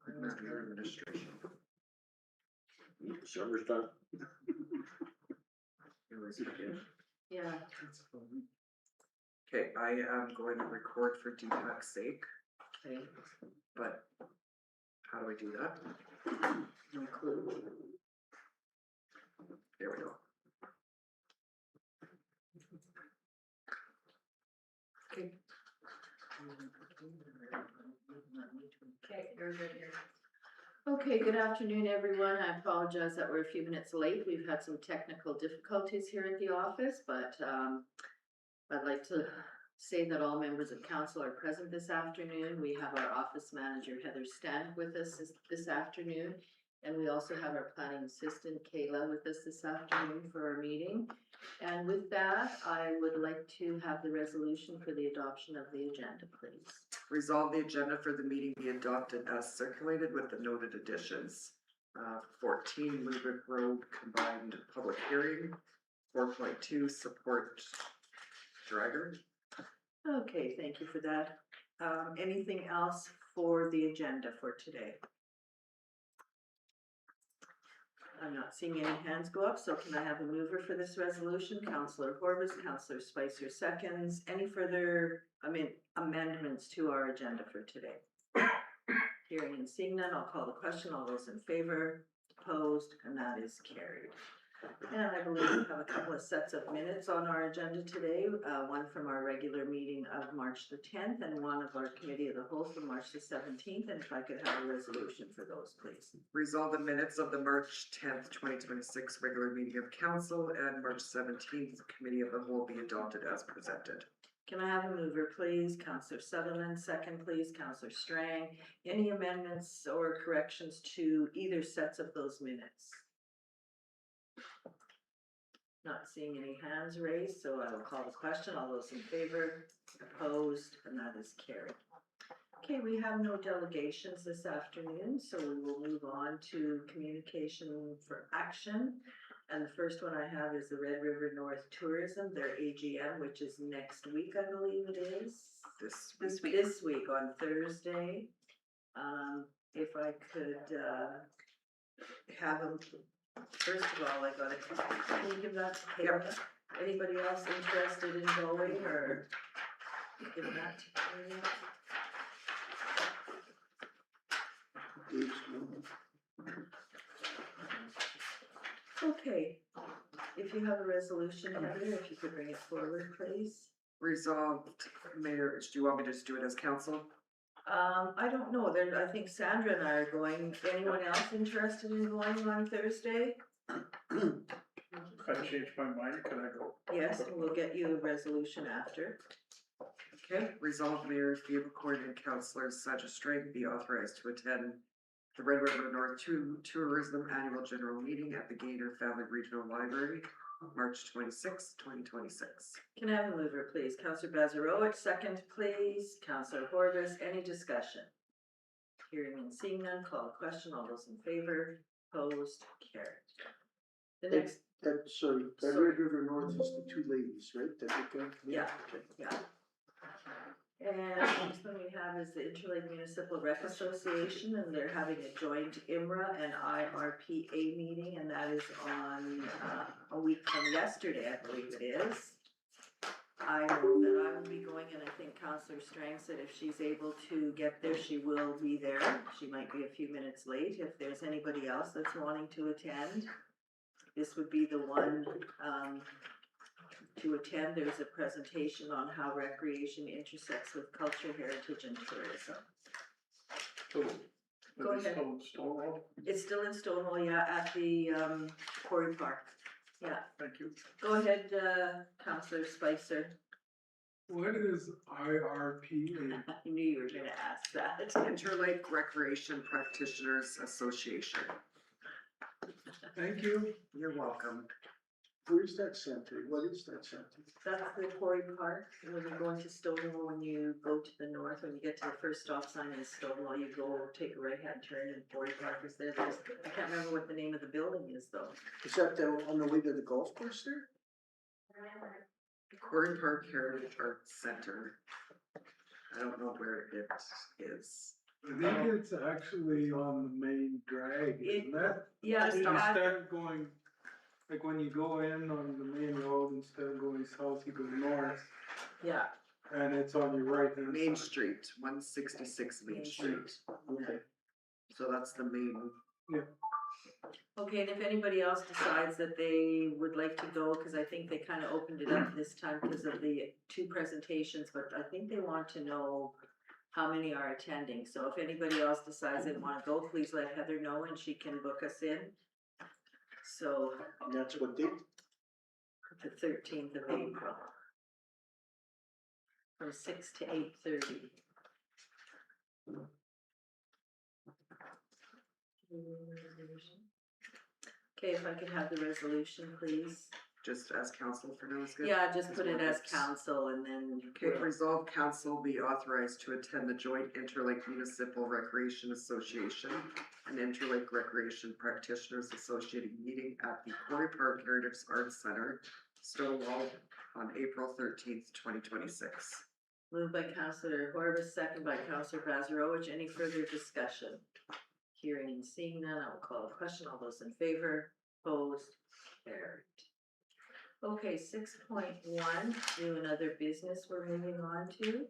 Administration. Summer's done. Yeah. Okay, I am going to record for DPAC's sake, Okay. but how do we do that? No clue. There we go. Okay. Okay, you're good here. Okay, good afternoon, everyone. I apologize that we're a few minutes late. We've had some technical difficulties here at the office, but I'd like to say that all members of council are present this afternoon. We have our office manager, Heather Stan, with us this afternoon. And we also have our planning assistant, Kayla, with us this afternoon for our meeting. And with that, I would like to have the resolution for the adoption of the agenda, please. Resolve the agenda for the meeting be adopted as circulated with the noted additions. 14 Lubric Road combined public hearing. 4.2 support Dragger. Okay, thank you for that. Anything else for the agenda for today? I'm not seeing any hands go up, so can I have a mover for this resolution? Councillor Horbus, Councillor Spicer seconds. Any further, amendments to our agenda for today? Hearing and seeing none, I'll call the question. All those in favor, opposed, and that is carried. And I believe we have a couple of sets of minutes on our agenda today, one from our regular meeting of March the 10th and one of our committee of the whole from March the 17th. And if I could have a resolution for those, please. Resolve the minutes of the March 10th, 2026 regular meeting of council and March 17th committee of the whole be adopted as presented. Can I have a mover, please? Councillor Sutherland, second, please. Councillor Strang. Any amendments or corrections to either sets of those minutes? Not seeing any hands raised, so I will call the question. All those in favor, opposed, and that is carried. Okay, we have no delegations this afternoon, so we will move on to communication for action. And the first one I have is the Red River North Tourism, their AGM, which is next week, I believe it is. This week. This week on Thursday. If I could have them, first of all, I gotta, can you give that to Kayla? Yep. Anybody else interested in going or give that to Kayla? Okay, if you have a resolution, Heather, if you could bring it forward, please. Resolved, Mayor, do you want me to just do it as council? I don't know, I think Sandra and I are going. Anyone else interested in going on Thursday? If I change my mind, can I go? Yes, and we'll get you a resolution after. Okay, resolved Mayor Theopocourt and councillors Sandra Strang be authorized to attend the Red River North Tourism Annual General Meeting at the Gaynor Family Regional Library, March 26, 2026. Can I have a mover, please? Councillor Bazarowicz, second, please. Councillor Horbus, any discussion? Hearing and seeing none, call the question. All those in favor, opposed, carried. The next, Sorry, that Red River North is the two ladies, right? That they go? Yeah. Okay. yeah. And the next one we have is the Interlake Municipal Rec Association, and they're having a joint IMRA and IRPA meeting, and that is on a week from yesterday, I believe it is. I know that I will be going, and I think Councillor Strang said if she's able to get there, she will be there. She might be a few minutes late. If there's anybody else that's wanting to attend, this would be the one to attend. There's a presentation on how recreation intersects with culture, heritage, and tourism. Go ahead. Stonewall, It's still in Stonewall, yeah, at the Quarry Park. Yeah, thank you. go ahead, Councillor Spicer. What is IRPA? I knew you were gonna ask that. Interlake Recreation Practitioners Association. Thank you. You're welcome. Where's that center? What is that center? That's the Quarry Park, and when you go into Stonewall, when you go to the north, when you get to the first stop sign in Stonewall, you go take a right hand turn and Quarry Park is there. I can't remember what the name of the building is though. Is that on the way to the golf course there? Quarry Park Heritage Arts Center. I don't know where it is. I think it's actually on the main drag, isn't it? Yeah, Instead of going, like when you go in on the main road, instead of going south, you go north, yeah. and it's on your right hand Main side. Street, 166 Main Main Street. Okay. So that's the main. Okay, and if anybody else decides that they would like to go, cause I think they kinda opened it up this time because of the 2 presentations, but I think they want to know how many are attending, so if anybody else decides they wanna go, please let Heather know and she can book us in. So, And that's what date? the 13th of April. From 6 to 8:30. Okay, if I could have the resolution, please. Just as council for now is good? Yeah, just put it as Works. council and then. Okay, resolve council be authorized to attend the Joint Interlake Municipal Recreation Association and Interlake Recreation Practitioners Associating meeting at the Quarry Park Heritage Arts Center, Stonewall, on April 13th, 2026. Moved by Councillor Horvath, second by Councillor Vazarowicz. Any further discussion? Hearing and seeing none, I will call a question. All those in favor, opposed, carried. Okay, 6.1, new and other business we're moving on to.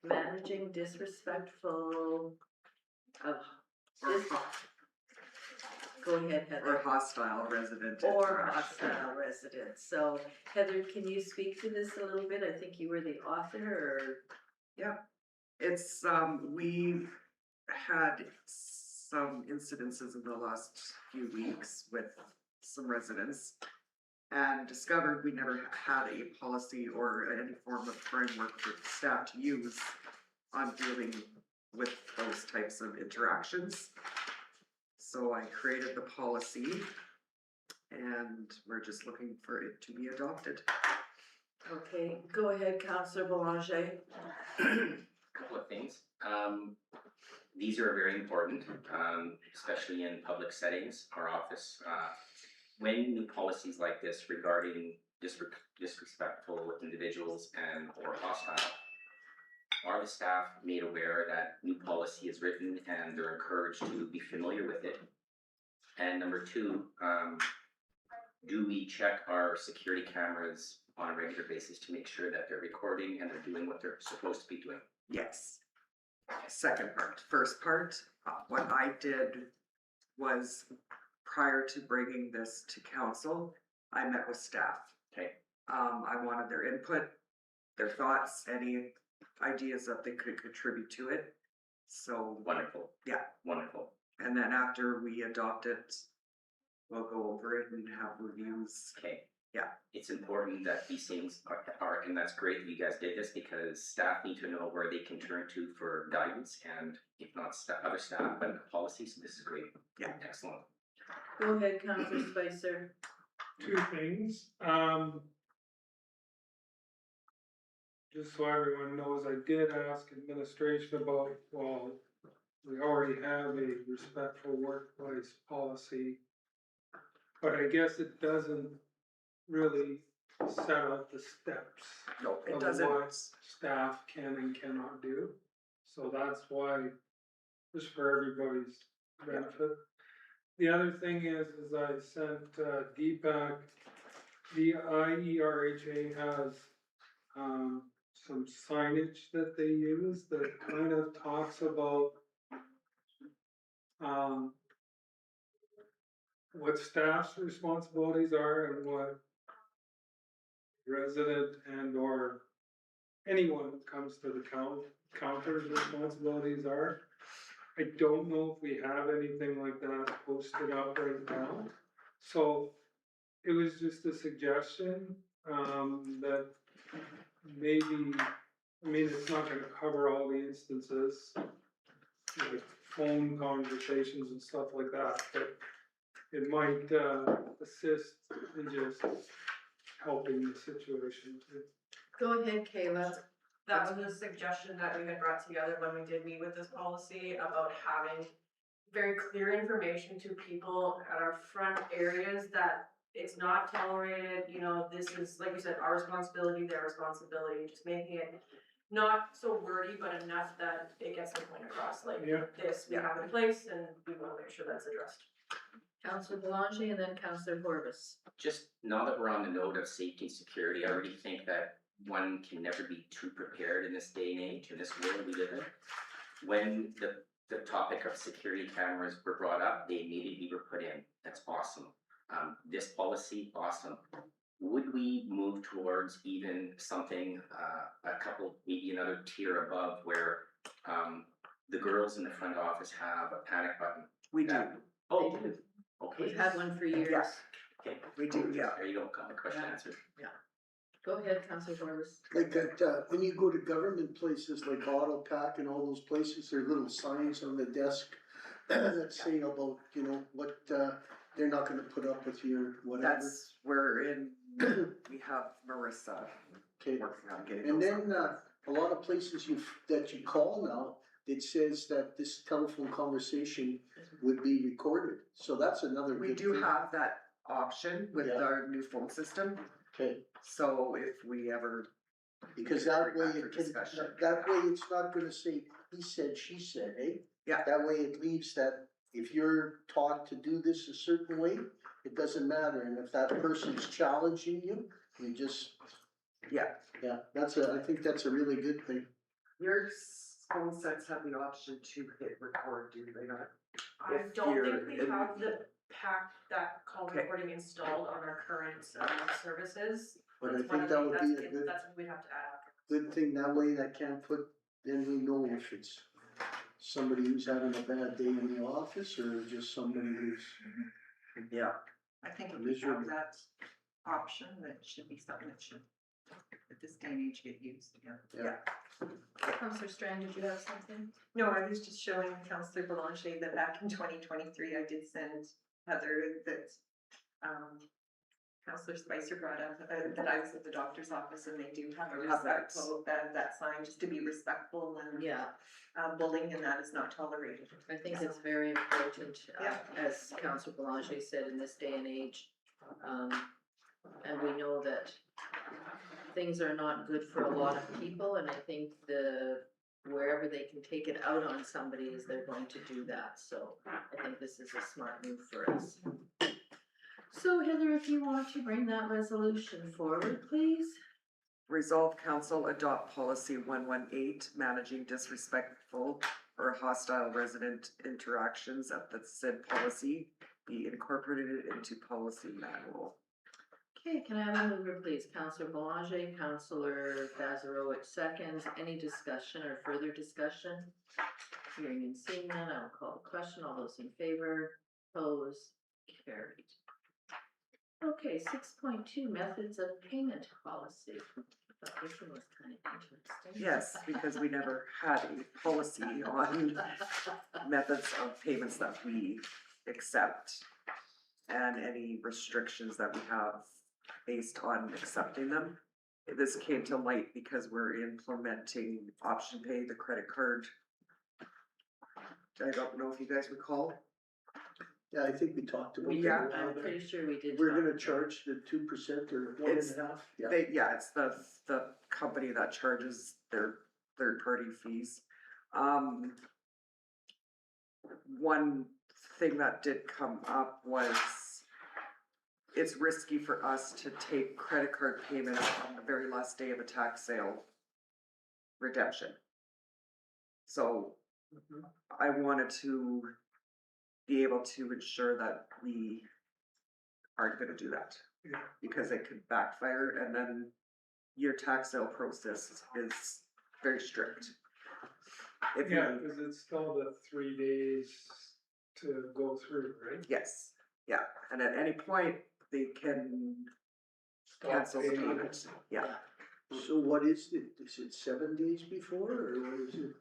Managing disrespectful of, Or, go ahead, or Heather. hostile resident Or interaction. hostile residents. So Heather, can you speak to this a little bit? I think you were the author or? It's, we've had some incidences in the last few weeks with some residents and discovered we never had a policy or any form of framework for staff to use on dealing with those types of interactions. So I created the policy and we're just looking for it to be adopted. Okay, go ahead, Councillor Boulanger. Couple of things. These are very important, especially in public settings, our office. When new policies like this regarding disrespectful individuals and or hostile, are the staff made aware that new policy is written and they're encouraged to be familiar with it? And number 2, do we check our security cameras on a regular basis to make sure that they're recording and they're doing what they're supposed to be doing? Yes. Second part. First part, what I did was prior to bringing this to council, I met with staff. Okay. I wanted their input, their thoughts, any ideas that they could contribute to it. So, Wonderful. Yeah. Wonderful. and then after we adopt it, we'll go over it and have reviews. Okay. Yeah. It's important that these things are, and that's great that you guys did this because staff need to know where they can turn to for guidance and if not other staff, but policies. This is great. Yeah. Excellent. Go ahead, Councillor Spicer. 2 things, just so everyone knows, I did ask administration about, well, we already have a respectful workplace policy, but I guess it doesn't really set out the steps No, it of doesn't. what staff can and cannot do. So that's why, just for everybody's benefit. The other thing is I sent Deepak, the IERHA has some signage that they use that kind of talks about what staff's responsibilities are and what resident and or anyone who comes to the counter's responsibilities are. I don't know if we have anything like that posted up right now. So it was just a suggestion, that maybe, I mean, it's not gonna cover all the instances, like phone conversations and stuff like that, but it might, assist in just helping the situation too. Go ahead, Kayla. That was a suggestion that we had brought together when we did meet with this policy about having very clear information to people at our front areas that it's not tolerated, you know, this is, like you said, our responsibility, their responsibility, just making it not so wordy, but enough that it gets the point across, like, Yeah. this we have in place and we wanna make sure that's addressed. Councillor Belanger and then Councillor Horvis. Just now that we're on the note of safety and security, I already think that one can never be too prepared in this day and age, in this world we live in. When the topic of security cameras were brought up, they immediately were put in. That's awesome. This policy, awesome. Would we move towards even something, a couple, maybe another tier above where, the girls in the front office have a panic button? We do, Oh, They do. okay. We've had one for years. Yeah. Okay, we do, yeah. there you go, got my question answered. Go ahead, Councillor Horvis. Like that, when you go to government places like Auto Pack and all those places, there are little signs on the desk that say about, you know, what, they're not gonna put up with your whatever. That's where we have Marissa Okay, working on getting. and those then, up. a lot of places that you call now, it says that this telephone conversation would be recorded, so that's another We good do thing. have that option with Yeah. our new phone system, Okay, so if we ever. because that way Bring back it for can, discussion. that way it's not gonna say, he said, she said, eh? Yeah. That way it leaves that if you're taught to do this a certain way, it doesn't matter, and if that person's challenging you, you just. Yeah. Yeah, I think that's a really good thing. Your phone sets have the option to hit record, do they not? I If don't you're think we in- have that call Okay. recording installed on our current, services. But I That's one think of that the- would that's- be a good, That's what we'd have to add after. good thing, that way that can't put, then we know if it's somebody who's having a bad day in the office, or just somebody who's. Yeah. I think if It we is your- have that option, that should be something that should, at this day and age, get used, yeah. Councillor Strang, did you have something? No, I was just showing Councillor Belanger that back in 2023, I did send Heather that, Councillor Spicer brought up, that I was at the doctor's office and they do have a Have that. respectful, that sign, just to be respectful and, Yeah, bullying and that is not tolerated. I think it's very important, Yeah. as Councillor Belanger said, in this day and age. And we know that things are not good for a lot of people, and I think wherever they can take it out on somebody is they're going to do that, so I think this is a smart move for us. So Heather, if you want to bring that resolution forward, please. Resolve council adopt policy 118, managing disrespectful or hostile resident interactions of the said policy be incorporated into policy manual. Okay, can I have a mover, please? Councillor Belanger, Councillor Bazarowicz seconds. Any discussion or further discussion? Hearing and seeing none, I will call the question. All those in favor, opposed, carried. Okay, 6.2, methods of payment policy. I thought this one was kind of interesting. Yes, because we never had a policy on methods of payments that we accept and any restrictions that we have based on accepting them. This came to light because we're implementing option pay, the credit card. I don't know if you guys recall. Yeah, I think we talked about that. Yeah. a while I'm back. pretty sure we did. We're talk gonna about charge the 2% or It's- 1.5, yeah. It's the company that charges their third party fees. One thing that did come up was it's risky for us to take credit card payments on the very last day of a tax sale redemption. So Mhm. I wanted to be able to ensure that we aren't gonna do that. Yeah. Because it could backfire and then your tax sale process is very strict. If Yeah, you, cause it's still the 3 days to go through, right? yes, yeah, and at any point, they can Stop cancel the paying. payment, yeah. So what is it? Is it 7 days before, or what is it?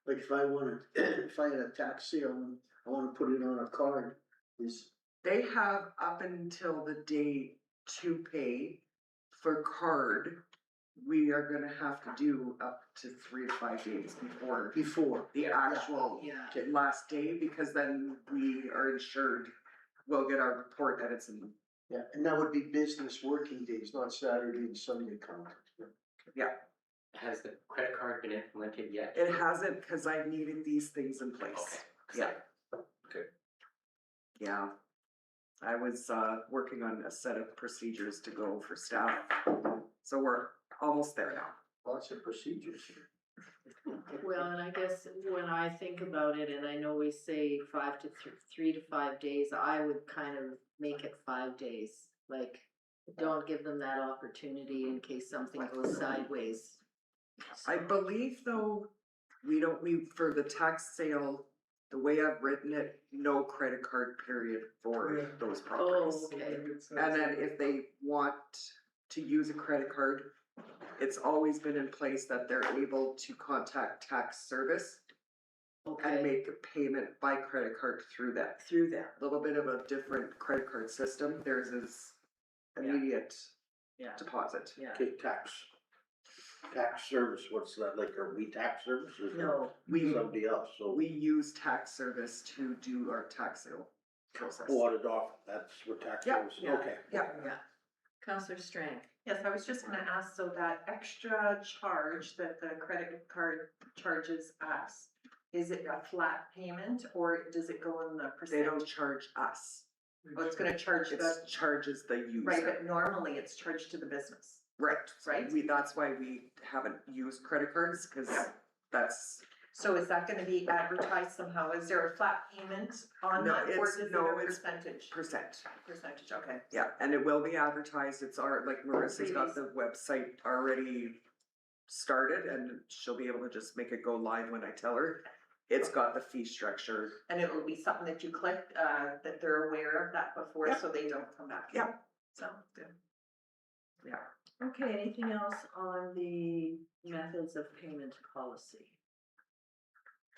Like if I wanted, if I had a tax sale and I wanna put it on a card, is, They have up until the day to pay for card. We are gonna have to do up to 3 to 5 days before before? the actual Yeah, last day, because then we are insured. We'll get our report that it's in Yeah, and that would be business working days, not Saturday and Sunday count. Has the credit card been implemented yet? It hasn't, cause I needed these things in place. Okay. Yeah. Yeah. I was, working on a set of procedures to go for staff, so we're almost there now. Lots of procedures here. Well, and I guess when I think about it, and I know we say 3 to 5 days, I would kind of make it 5 days. Like, don't give them that opportunity in case something goes sideways. I believe though, we, for the tax sale, the way I've written it, no credit card period for Yeah. those properties. Oh, okay. And then if they want to use a credit card, it's always been in place that they're able to contact tax service and Okay, make a payment by credit card through that. through that, A little bit of a different credit card system, theirs is Yeah. immediate yeah, deposit. yeah. Okay, tax service, what's that, like, are we tax services? No, We, Somebody else, so. we use tax service to do our tax sale process. Audit off, that's what tax Yeah, service, yeah. okay. Yeah, yeah. Counselor Strang. Yes, I was just gonna ask, so that extra charge that the credit card charges us, is it a flat payment or does it go in the they don't percentage? charge us, Oh, it's gonna charge the, it charges the user. right, but normally it's charged to the business. Right, so Right. that's why we haven't used credit cards, cause that's, So is that gonna be advertised somehow? Is there a flat payment on No, that or it's- is it no, a it's percentage? Percentage, okay. yeah, and it will be advertised, it's like Marissa's got the website already started, and she'll be able to just make it go live when I tell her. It's got the fee structure, And it will be something that you click, that they're aware of that before, Yeah. so they don't come back. Yeah. Sounds good. yeah. Okay, anything else on the methods of payment policy?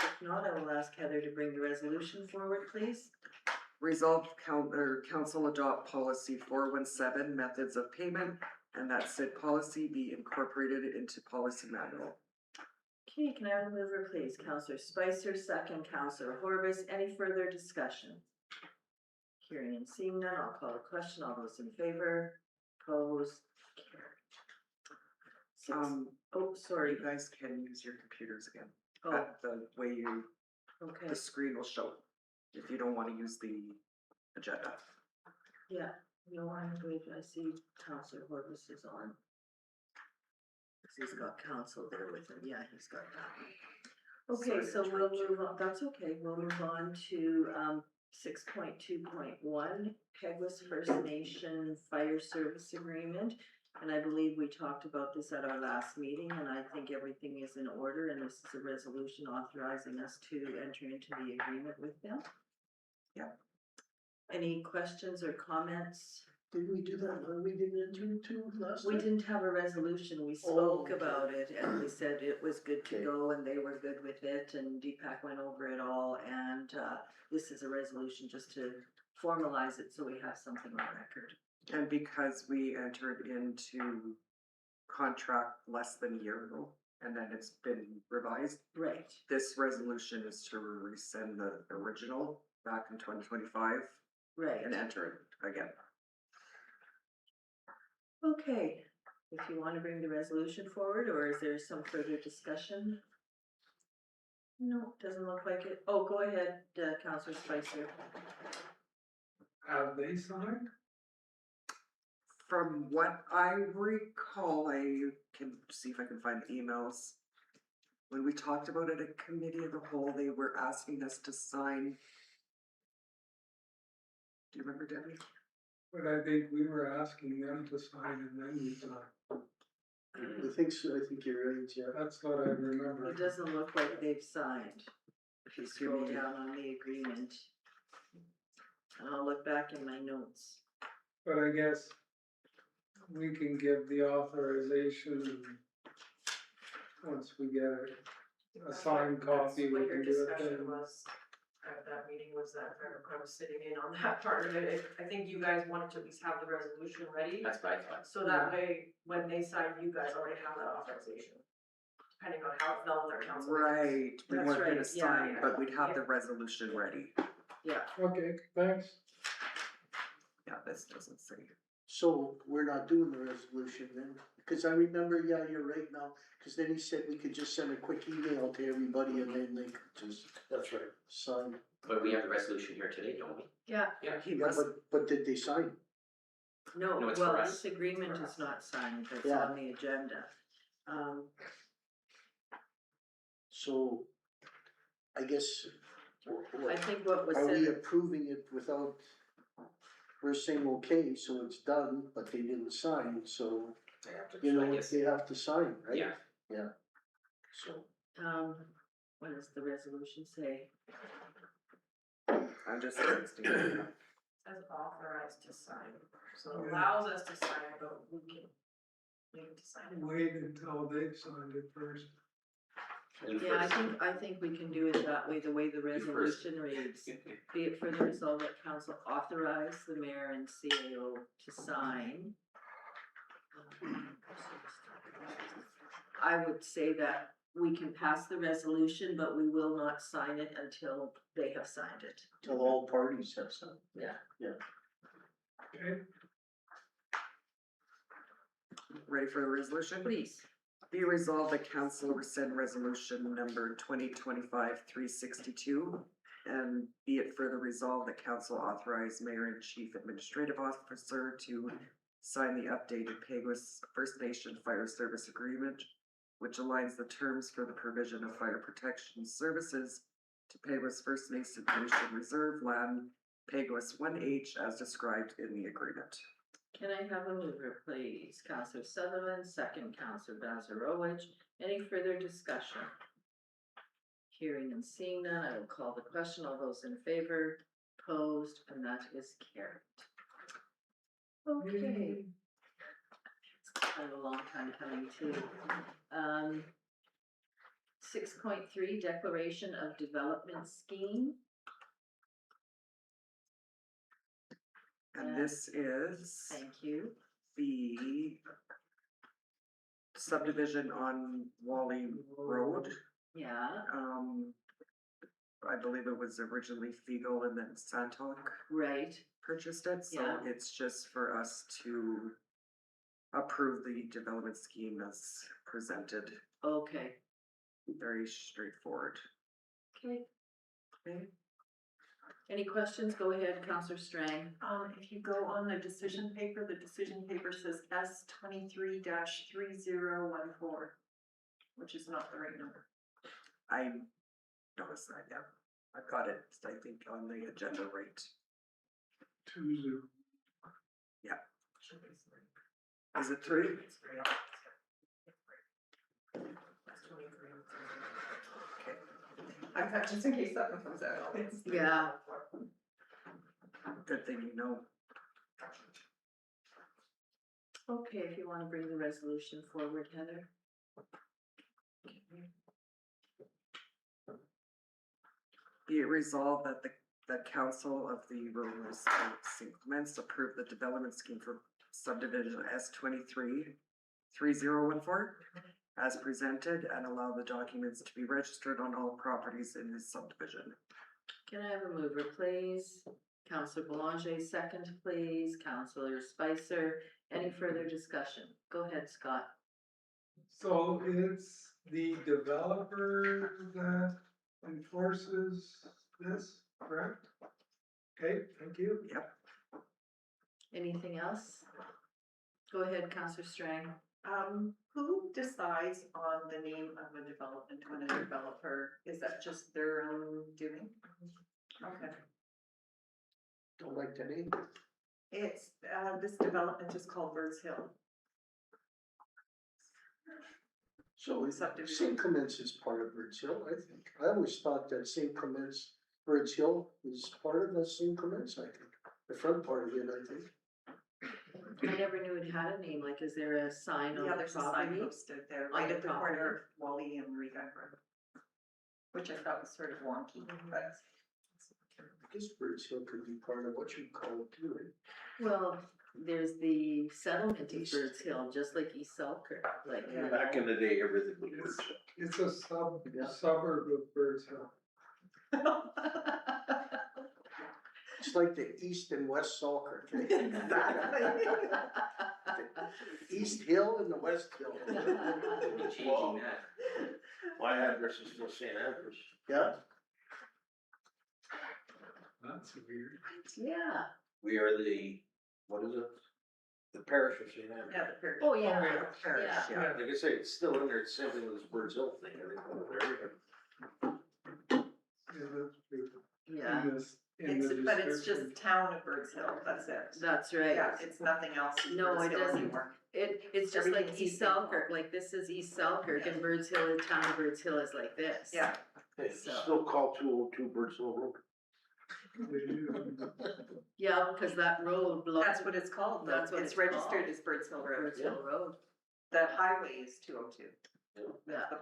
If not, I will ask Heather to bring the resolution forward, please. Resolved council adopt policy 417 methods of payment, and that said policy be incorporated into policy manual. Okay, can I have a mover, please? Counselor Spicer, second Counselor Horbis. Any further discussion? Hearing and seeing none, I'll call a question. All those in favor, opposed, carried. Oh, sorry. You guys can use your computers again. Oh, The way you, okay, the screen will show if you don't wanna use the agenda. yeah. No, I'm good. I see Counselor Horbis is on. 'Cause he's got counsel there with him. Yeah, he's got that. Okay, so we'll move on. That's okay. We'll move on to, 6.2.1, Peguis First Nation Fire Service Agreement. And I believe we talked about this at our last meeting, and I think everything is in order, and this is a resolution authorizing us to enter into the agreement with them. Yep. Any questions or comments? Did we do that when we didn't enter into last We time? didn't have a resolution, we Oh, spoke okay. about it, and we said it was good to Okay. go, and they were good with it, and Deepak went over it all, and, this is a resolution just to formalize it, so we have something on record. And because we entered into contract less than a year ago, and then it's been revised, Right. this resolution is to rescind the original back in 2025 Right. and enter it again. Okay, if you wanna bring the resolution forward, or is there some further discussion? No, doesn't look like it. Oh, go ahead, Counselor Spicer. Have they signed? From what I recall, I can see if I can find the emails. When we talked about it at committee of the whole, they were asking us to sign. Do you remember, Debbie? But I think we were asking them to sign and then we signed. I think so, I think you're right, yeah. That's what I remember. It doesn't look like they've signed. If you scroll down on the agreement. And I'll look back in my notes. But I guess we can give the authorization once we get a signed copy, we What your can do it discussion then. was at that meeting was that, I was sitting in on that part of it, I think you guys wanted to at least have the resolution ready. That's what I thought. So that way, when they sign, you guys already have that authorization, depending on how it fell with our council. meetings. Right, we That's weren't gonna right, yeah, sign, yeah. but we'd have the resolution ready. Yeah, Okay, thanks. Yeah. Yeah, this doesn't say. So we're not doing the resolution then, cause I remember, yeah, you're right now, cause then he said we could just send a quick email to everybody and then they could just That's right. sign. But we have the resolution here today, don't we? Yeah, He Yeah, must, but did they sign? no, No, it's for well, us. this agreement is not signed, it's Yeah. on the agenda. So, I guess, I think what was are we said, approving it without, we're saying, okay, so it's done, but they didn't sign, so, I have to, you I know, guess, they have to sign, right? yeah. Yeah. So, what does the resolution say? I'm just texting you. Says authorized to sign, so it allows us to sign, but we can wait to sign it. Wait until they've signed it first. You Yeah, first. I think we can do it that way, the way the resolution reads. Be it further resolved that council authorize the mayor and CAO to sign. I would say that we can pass the resolution, but we will not sign it until they have signed it. till all parties have signed. Yeah. Okay, Ready for the resolution? Please. Be resolved that council rescind resolution number 2025-362. And be it further resolved that council authorize mayor and chief administrative officer to sign the updated Peguis First Nation Fire Service Agreement, which aligns the terms for the provision of fire protection services to Peguis First Nation Reserve Land, Peguis 1H, as described in the agreement. Can I have a mover, please? Counselor Sutherland, second Counselor Bazarowicz. Any further discussion? Hearing and seeing none, I will call the question. All those in favor, opposed, and that is carried. Okay. It's kind of a long time coming too. 6.3 Declaration of Development Scheme. And this is Thank you. the subdivision on Wally Road. Yeah, I believe it was originally Fiegel and then Santok right. purchased it, so Yeah. it's just for us to approve the development scheme as presented. Okay. Very straightforward. Okay. Okay. Any questions? Go ahead, Counselor Strang. If you go on the decision paper says S 23-3014, which is not the right number. I noticed that, yeah. I've got it, I think, on the agenda right. 2-0. Is it three? I thought just in case that one comes out. Yeah. Good thing you know. Okay, if you wanna bring the resolution forward, Heather. Be it resolved that the council of the Rural St. Clements approve the development scheme for subdivision S 23-3014 as presented and allow the documents to be registered on all properties in this subdivision. Can I have a mover, please? Counselor Boulanger, second, please. Counselor Spicer, any further discussion? Go ahead, Scott. So it's the developer that enforces this, correct? Okay, thank you. Yep. Anything else? Go ahead, Counselor Strang. Who decides on the name of a development when a developer, is that just their own doing? Okay. Don't like the name. It's, this development is called Birds Hill. So it's Subdivision. St. Clements is part of Birds Hill, I think. I always thought that St. Clements, Birds Hill is part of the St. Clements, I think. The front part of it, I think. I never knew it had a name, like, is there a sign on Yeah, the there's a sign property? posted there, On right the at the property. corner of Wally and Riga Road. Which I thought was sort of wonky, but. I guess Birds Hill could be part of what you call it too, right? Well, there's the settlement of Birds Hill, just like East Selkirk, like. you Back know. in the day, everything was Birds Hill. It's a Yeah. suburb of Birds Hill. It's like the east and west Selkirk. East Hill and the West Hill. We'll be changing that. My address is still St. Andrews. Yeah, That's weird. Yeah, We are the, what is it? The parish of St. Andrews. Yeah, the parish. oh, yeah, Parish, yeah. yeah. Like I say, it's still in there, it's same thing with this Birds Hill thing, I think. Yeah, that's weird. Yeah, In the But it's description. just town of Birds Hill, that's it. that's right. Yeah, it's nothing else in No, Birds it Hill doesn't. anymore. It's just like Everything's East East Hill. Selkirk, like this is East Selkirk and Birds Hill is town of Birds Hill is like this. Yeah. It's So- still called 202 Birds Hill Road. Yeah, cause that road belongs. That's what it's called, though. That's what It's it's registered called. as Birds Hill Road. Birds Hill Road, The highway is 202. yeah, The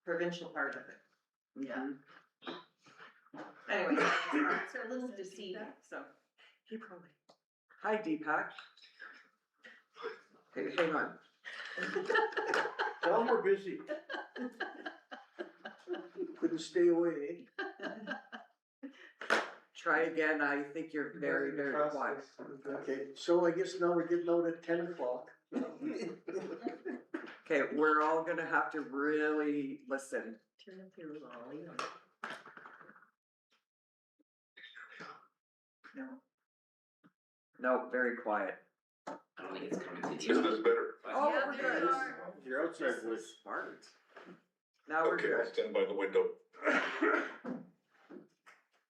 provincial part of it. yeah. Anyway, it's a little deceiving, so. He probably. Hi, Deepak. Hey, hang on. Tell them we're busy. couldn't stay away. Try again, I think you're very, very quiet. Okay, so I guess now we're getting out at 10 o'clock. Okay, we're all gonna have to really listen. Turn up your volume. No, very quiet. I don't think it's coming to you. Is this better? Oh, Yeah, we're there good. you are. You're outside This with. is smart. Now we're Okay, I'll good. stand by the window.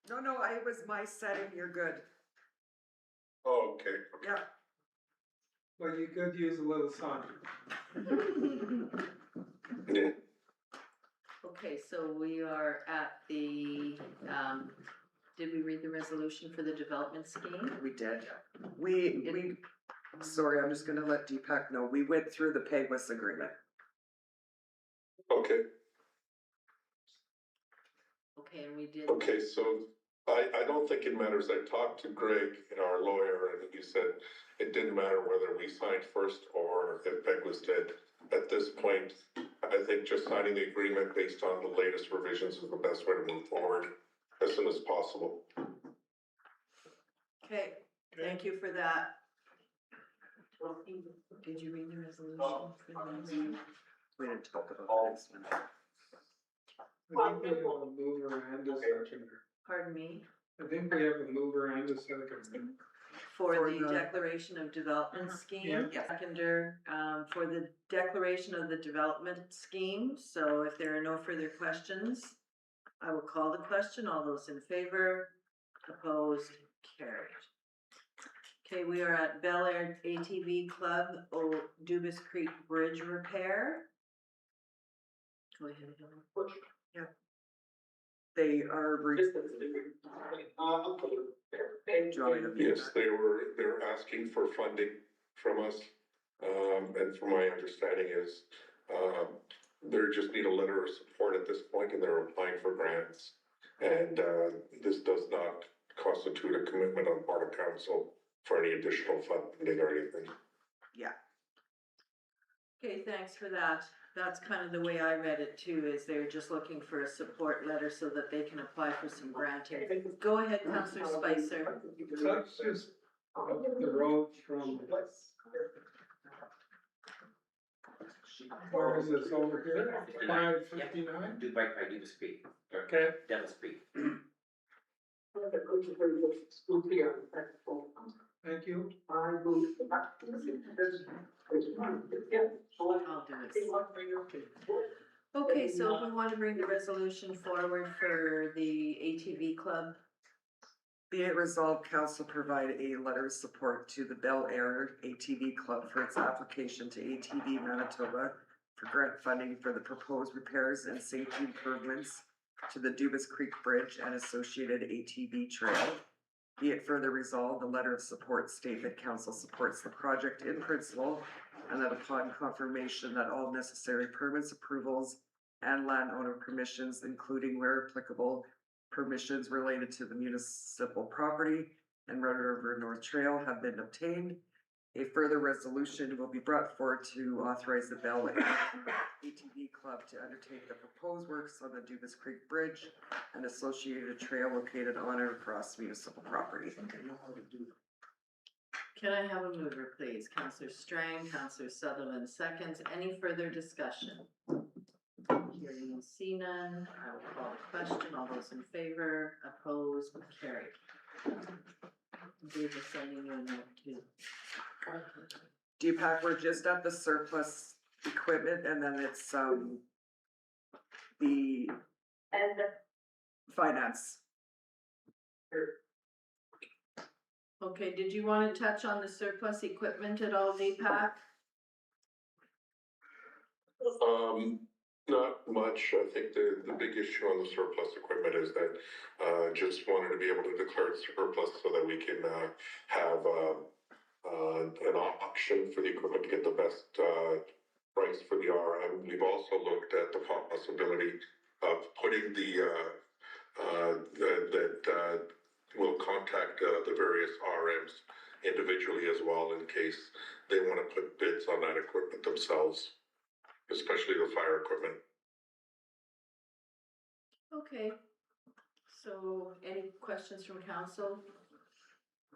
No, it was my setting, you're good. Oh, okay. Yeah, Well, you could use a little sun. Yeah. Okay, so we are at the, did we read the resolution for the development scheme? we did. We, sorry, I'm just gonna let Deepak know, we went through the Pegwis agreement. Okay, Okay, and we did. okay, so I don't think it matters. I talked to Greg, our lawyer, and he said it didn't matter whether we signed first or if Peg was dead. At this point, I think just signing the agreement based on the latest revisions is the best way to move forward as soon as possible. Okay, thank you for that. Did you read the resolution? for the- We didn't talk about this one. I think we have a mover and a seconder. Pardon me? I think we have a mover and a seconder. For For the the- declaration of development scheme, Yeah. seconder, for the declaration of the development scheme, so if there are no further questions, I will call the question, all those in favor, opposed, carried. Okay, we are at Bel Air ATV Club, Dubus Creek Bridge repair. Go ahead, Helen. They are. Yes, they're asking for funding from us. And from my understanding is, they just need a letter of support at this point and they're applying for grants. And, this does not constitute a commitment on part of council for any additional funding or anything. Okay, thanks for that. That's kind of the way I read it too, is they're just looking for a support letter so that they can apply for some granting. Go ahead, Councillor Spicer. That's just up the road from. Where is this, over here? 559? Do right by Dubus Creek, or Okay. Devil's Creek. Thank you. I'll do it. Okay, so if we want to bring the resolution forward for the ATV club, Be it resolved, council provide a letter of support to the Bel Air ATV Club for its application to ATV Manitoba for grant funding for the proposed repairs and safety improvements to the Dubus Creek Bridge and associated ATV trail. Be it further resolved, the letter of support state that council supports the project in principle and that upon confirmation that all necessary permits, approvals, and landowner permissions, including where applicable, permissions related to the municipal property and Red River North Trail have been obtained. A further resolution will be brought forward to authorize the Bell ATV Club to undertake the proposed works on the Dubus Creek Bridge and associated trail located on or across municipal property. Can I have a mover, please? Counselor Strang, Counselor Sutherland seconds. Any further discussion? Hearing and see none, I will call the question. All those in favor, opposed, carried. Dave is sending you a note too. Deepak, we're just at the surplus equipment and then it's, the finance. Okay, did you wanna touch on the surplus equipment at all, Deepak? Not much. I think the big issue on the surplus equipment is that, just wanted to be able to declare it surplus so that we can, have, an auction for the equipment to get the best, price for the RM. We've also looked at the possibility of putting we'll contact, the various RMs individually as well in case they wanna put bids on that equipment themselves, especially the fire equipment. Okay, so any questions from council?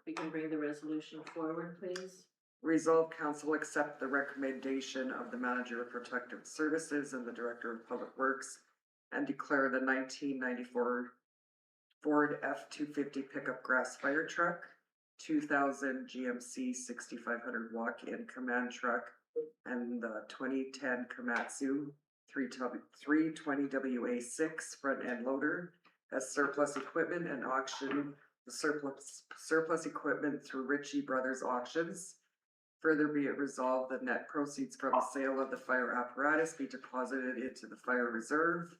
We can bring the resolution forward, please. Resolve council accept the recommendation of the manager of protective services and the director of public works and declare the 1994 Ford F-250 pickup grass fire truck, 2000 GMC 6500 walk-in command truck, and the 2010 Komatsu 320 WA6 front end loader as surplus equipment and auction the surplus equipment through Ritchie Brothers Auctions. Further be it resolved, the net proceeds from the sale of the fire apparatus be deposited into the fire reserve.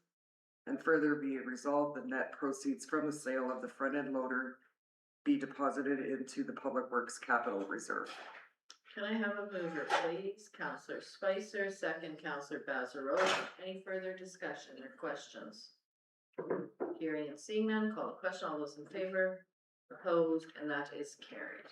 And further be it resolved, the net proceeds from the sale of the front end loader be deposited into the Public Works Capital Reserve. Can I have a mover, please? Counselor Spicer, second Counselor Bazarola. Any further discussion or questions? Hearing and seeing none, call the question. All those in favor, opposed, and that is carried.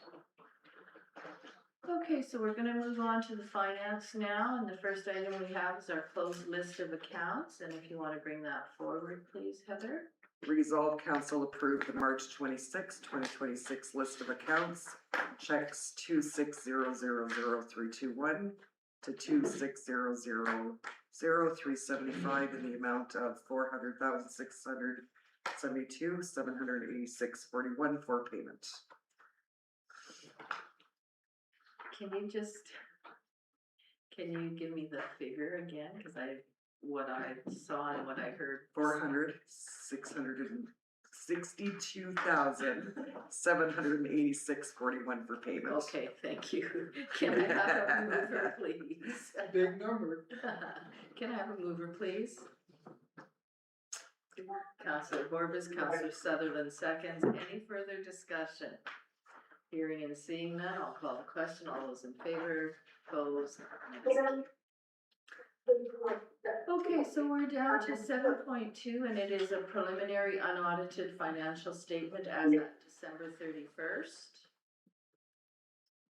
Okay, so we're gonna move on to the finance now, and the first item we have is our closed list of accounts, and if you wanna bring that forward, please, Heather. Resolve council approve the March 26, 2026 list of accounts. Checks 26000321 to 26000375 in the amount of 400,672,786.41 for payment. Can you give me the figure again? Cause what I saw and what I heard. 462,786.41 for payment. Okay, thank you. Can I have a mover, please? Big number. Can I have a mover, please? Counselor Borbas, Counselor Sutherland seconds. Any further discussion? Hearing and seeing none, I'll call the question. All those in favor, opposed? Okay, so we're down to 7.2 and it is a preliminary unaudited financial statement as at December 31st.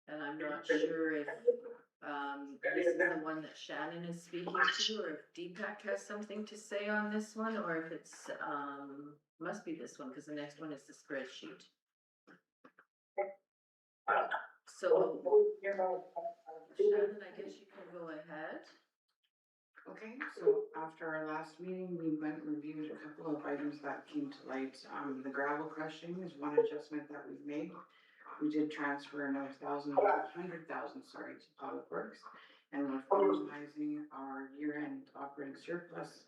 And I'm not sure if this is the one that Shannon is speaking to, or if Deepak has something to say on this one, or if it's, must be this one, because the next one is the spreadsheet. So, Shannon, I guess you can go ahead. Okay, so after our last meeting, we went and reviewed a couple of items that came to light. The gravel crushing is one adjustment that we've made. We did transfer another 100,000, sorry, to Public Works. And we're finalizing our year-end operating surplus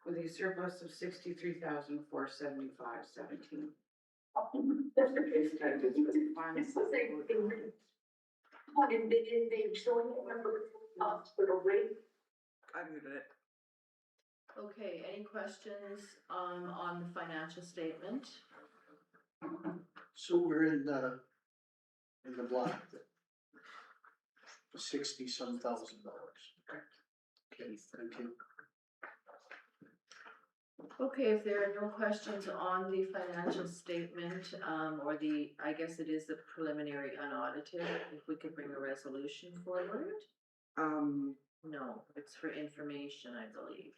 with a surplus of 63,475.17. I muted it. Okay, any questions, on the financial statement? So we're in the black. $60-some thousand. Okay, thank you. Okay, if there are no questions on the financial statement, or the, I guess it is the preliminary unaudited, if we could bring a resolution forward? No, it's for information, I believe.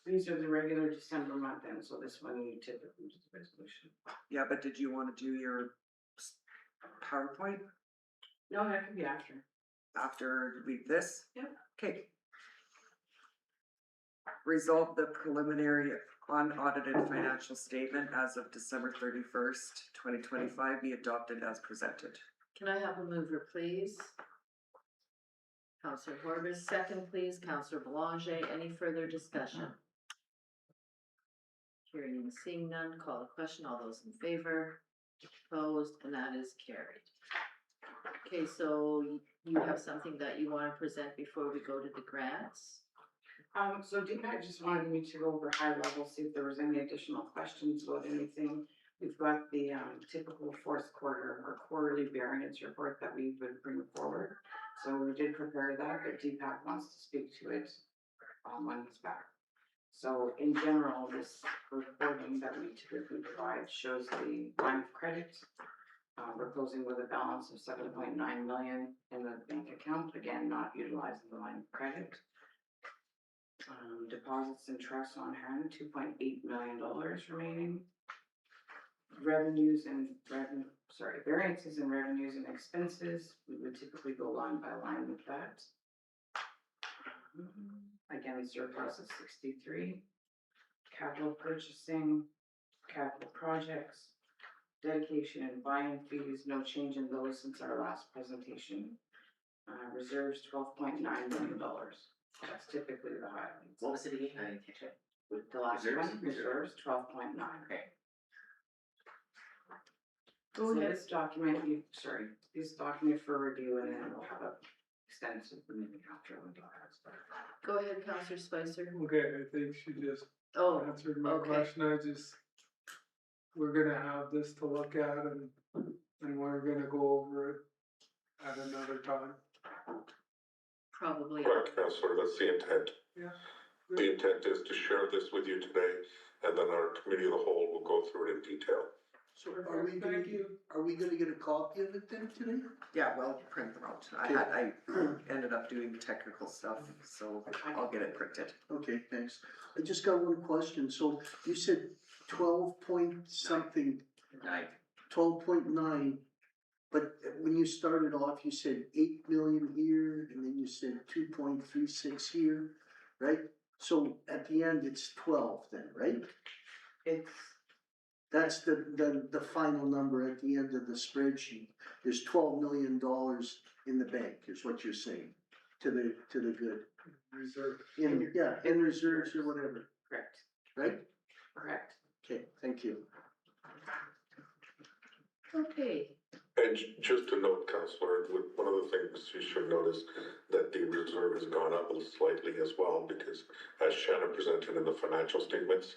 These are the regular December month end, so this one you typically do the resolution. Yeah, but did you wanna do your PowerPoint No, that can be after. after we this? Yep. Okay. Resolve the preliminary unaudited financial statement as of December 31st, 2025 be adopted as presented. Can I have a mover, please? Counselor Horbis, second please, Counselor Belanger, any further discussion? Hearing and seeing none, call the question, all those in favor, opposed, and that is carried. Okay, so you have something that you wanna present before we go to the grants? So Deepak just wanted me to go over high level, see if there was any additional questions about anything. We've got the typical fourth quarter or quarterly variance report that we would bring forward. So we did prepare that, but Deepak wants to speak to it when he's back. So in general, this reporting that we typically provide shows the line of credit. We're closing with a balance of 7.9 million in the bank account, again, not utilizing the line of credit. Deposits and trusts on hand, $2.8 million remaining. Variances in revenues and expenses, we would typically go line by line with that. Again, surplus is 63. Capital purchasing, capital projects, dedication and buy-in fees, no change in those since our last presentation. Reserves $12.9 million. That's typically the highlights. What was it again? I didn't catch it. With the last one, reserves 12.9. Okay. Go So ahead. this document, this document for review, and then we'll have a extensive meeting after we do that. Go ahead, Counselor Spicer. Okay, I think she just Oh, answered my okay. question, we're gonna have this to look at and we're gonna go over it at another time. probably. Correct, Counselor, that's the intent. Yeah. The intent is to share this with you today, and then our committee of the whole will go through it in detail. So are we gonna get a copy of it then today? Yeah, we'll print them out. I ended up doing technical stuff, so I'll get it printed. Okay, thanks. I just got one question. So you said 12 point something, 12.9. But when you started off, you said 8 million here, and then you said 2.36 here, right? So at the end, it's 12 then, right? That's the final number at the end of the spreadsheet. There's $12 million in the bank, is what you're saying, to the good. Reserve. In reserves or whatever, Correct. right? Correct. Okay, thank you. Okay, And just to note, Counselor, one of the things you should notice that the reserve has gone up slightly as well, because as Shannon presented in the financial statements,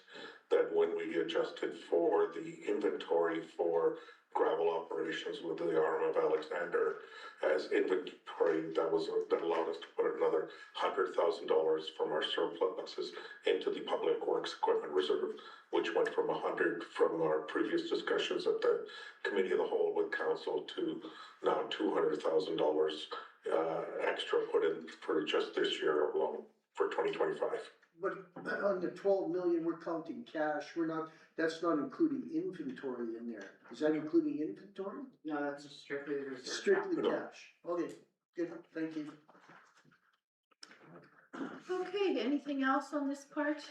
that when we adjusted for the inventory for gravel operations with the arm of Alexander as inventory, that allowed us to put another $100,000 from our surpluses into the public works equipment reserve, which went from 100 from our previous discussions at the committee of the whole with council to now $200,000 extra put in for just this year alone for 2025. But on the 12 million, we're counting cash, that's not including inventory in there. Is that including inventory? No, that's just strictly the reserve. Strictly cash. Okay, good, thank you. okay, anything else on this part?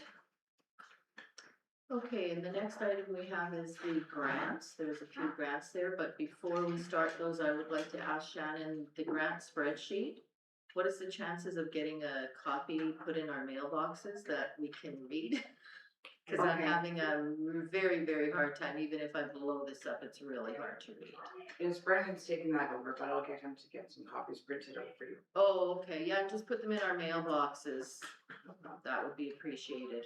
Okay, and the next item we have is the grants. There's a few grants there, but before we start those, I would like to ask Shannon, the grant spreadsheet. What is the chances of getting a copy put in our mailboxes that we can read? Cause I'm Okay. having a very, very hard time, even if I blow this up, it's really hard to read. Yes, Brandon's taking that over, but I'll get him to get some copies printed out for you. Oh, okay, yeah, just put them in our mailboxes. That would be appreciated.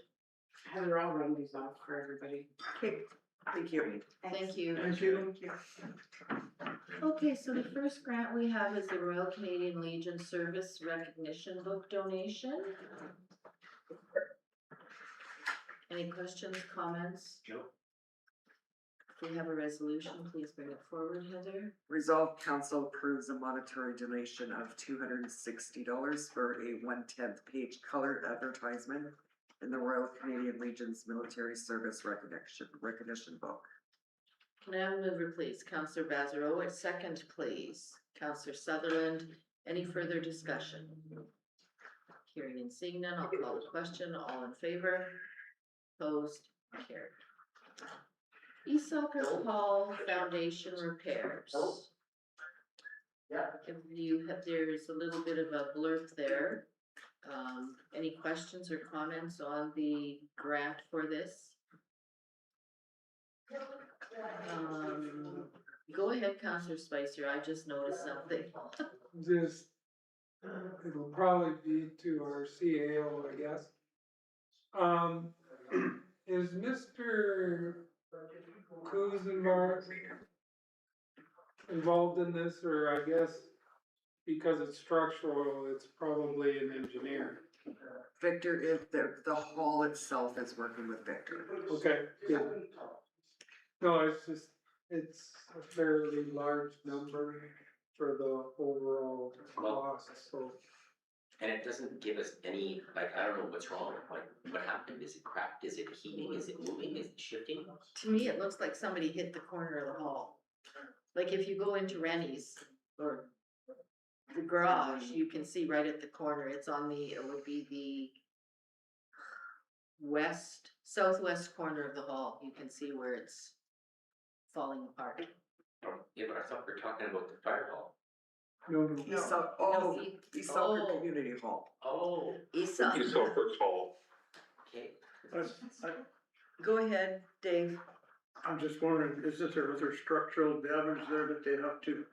Heather, I'll run these off for everybody. Okay, thank you. Thank you. Thank you. Okay, so the first grant we have is the Royal Canadian Legion Service Recognition Book donation. Any questions, comments? Joe? If we have a resolution, please bring it forward, Heather. Resolved council approves a monetary donation of $260 for a 1/10 page colored advertisement in the Royal Canadian Legion's Military Service Recognition Book. Can I have a mover, please? Counselor Bazarowitz, second, please. Counselor Sutherland, any further discussion? Hearing and seeing none, I'll call the question. All in favor? Opposed? Carried. East Soccer Hall Foundation repairs. If you have, there's a little bit of a blurb there. Any questions or comments on the grant for this? Go ahead, Counselor Spicer, I just noticed something. Just, it'll probably be to our CAO, I guess. Is Mr. Kuzenbar involved in this, or I guess because it's structural, it's probably an engineer? Victor, if the hall itself is working with Victor. Okay, good. No, it's just, it's a fairly large number for the overall cost, so. And it doesn't give us any, like, I don't know what's wrong, like, what happened, is it cracked, is it heating, is it moving, is it shifting? To me, it looks like somebody hit the corner of the hall. Like if you go into Rennie's or the garage, you can see right at the corner, it's on the, it would be the southwest corner of the hall. You can see where it's falling apart. Yeah, but I thought we were talking about the fire hall. No, East Soccer Community Hall. Oh, Isa, East Suffolk Hall. okay. go ahead, Dave. I'm just wondering, is there structural damage there that they have to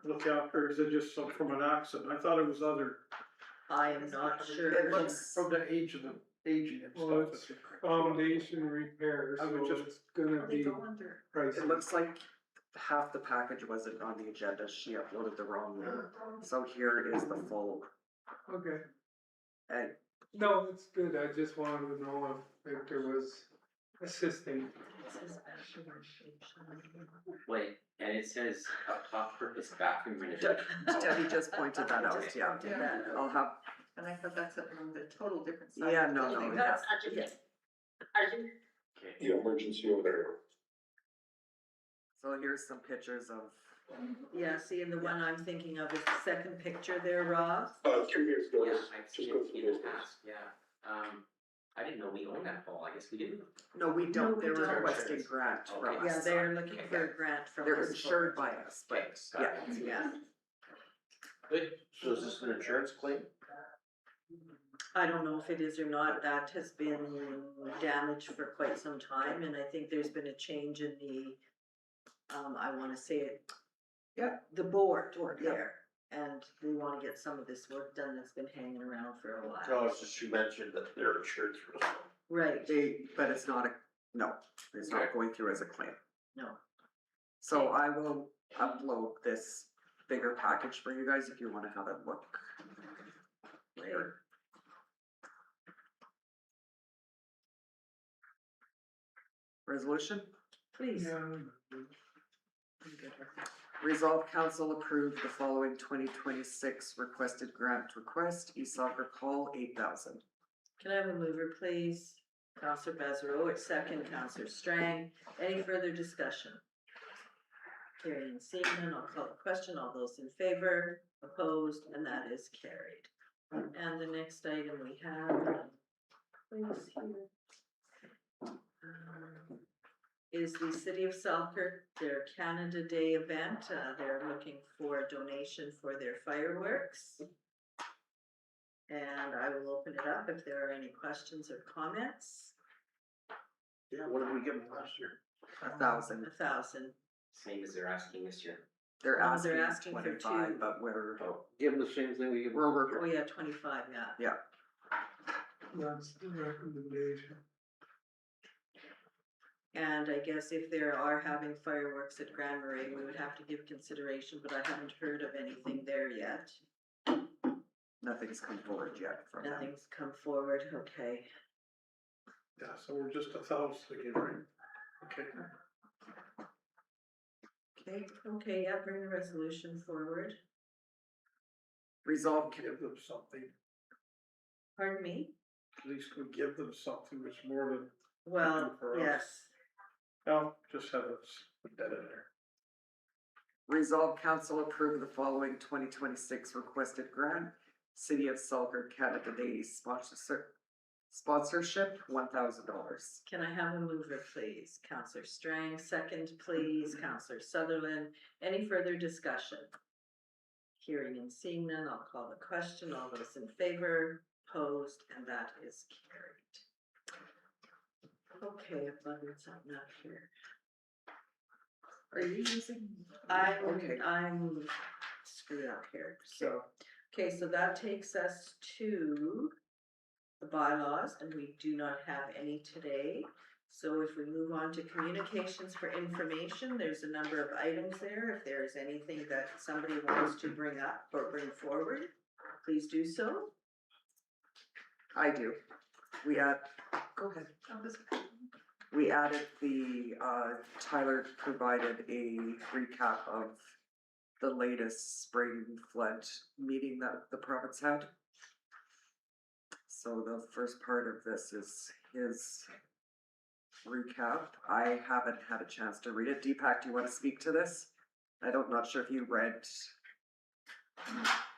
look after, or is it just some from an accident? I thought it was other, I am not sure. It looks, from the aging and Well, stuff. it's foundation repair, I would so just- it's gonna be pricey. it looks like half the package wasn't on the agenda. She uploaded the wrong one. So here is the full, Okay, and no, it's good, I just wanted to know if Victor was assisting. Wait, and it says a top purpose bathroom renovation. Debbie just pointed that out, yeah. I'll have, And I thought that's a total different side. yeah, no, no, yeah. Okay. The emergency over there. So here's some pictures of, Yeah, see, and the one I'm thinking of is the second picture there, Rob. 3 years ago, Yeah, I've seen just go it through in the those. past, yeah. I didn't know we owned that hall, I guess we didn't. no, we don't, we they're don't. requesting grant from Okay. us. Yeah, they're looking for a grant from They're us. insured by us, but, Okay, got yeah. it. Yeah, Good. So is this an insurance claim? I don't know if it is or not, that has been damaged for quite some time, and I think there's been a change in the, I wanna say it. Yeah. The board yeah. there, and we wanna get some of this work done that's been hanging around for a while. No, it's just you mentioned that they're insured through us. Right, But it's not no, it's not going through as a claim. no, So I will upload this bigger package for you guys if you wanna have it look later. Resolution? please. Yeah, Resolve council approve the following 2026 requested grant request, East Soccer Hall, 8,000. Can I have a mover, please? Counselor Bezarowitz, second, Counselor Strang. Any further discussion? Hearing and seeing none, I'll call the question. All those in favor, opposed, and that is carried. And the next item we have, please here, is the City of Selkirk, their Canada Day event. They're looking for a donation for their fireworks. And I will open it up if there are any questions or comments. Yeah, what did we give them last year? 1,000. 1,000. Same as they're asking this year. They're Oh, they're asking asking for 25, two. but we're, Give them the same thing we give them. we're, Oh, yeah, 25, yeah. that's the recommendation. And I guess if there are having fireworks at Grand Marais, we would have to give consideration, but I haven't heard of anything there yet. nothing's come forward yet from them. Nothing's come forward, okay. Yeah, so we're just 1,000 again, right? Okay. Okay, yeah, bring the resolution forward. Resolve, Give them something, Pardon me? at least we give them something that's more than, Well, For us. yes. no, just have us put that in there. resolve council approve the following 2026 requested grant. City of Selkirk, Canada Day sponsorship, $1,000. Can I have a mover, please? Counselor Strang, second, please. Counselor Sutherland. Any further discussion? Hearing and seeing none, I'll call the question. All those in favor, opposed, and that is carried. Okay, abundance up now here. Are you using? Okay. I'm screwed up here, so, okay, so that takes us to the bylaws, and we do not have any today. So if we move on to communications for information, there's a number of items there. If there is anything that somebody wants to bring up or bring forward, please do so. I do. We add, go ahead. We added the, Tyler provided a recap of the latest spring flood meeting that the province had. So the first part of this is his recap. I haven't had a chance to read it. Deepak, do you want to speak to this? Not sure if you read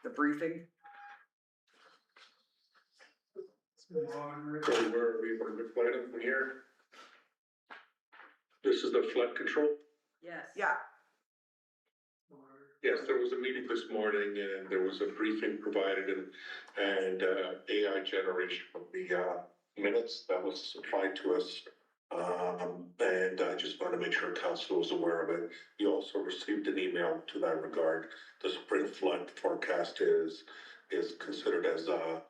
the briefing. So where we were deployed from here. This is the flood control? Yes. Yeah, Yes, there was a meeting this morning and there was a briefing provided and AI generation of the minutes that was supplied to us. And I just wanted to make sure council was aware of it. You also received an email to that regard. The spring flood forecast is considered as a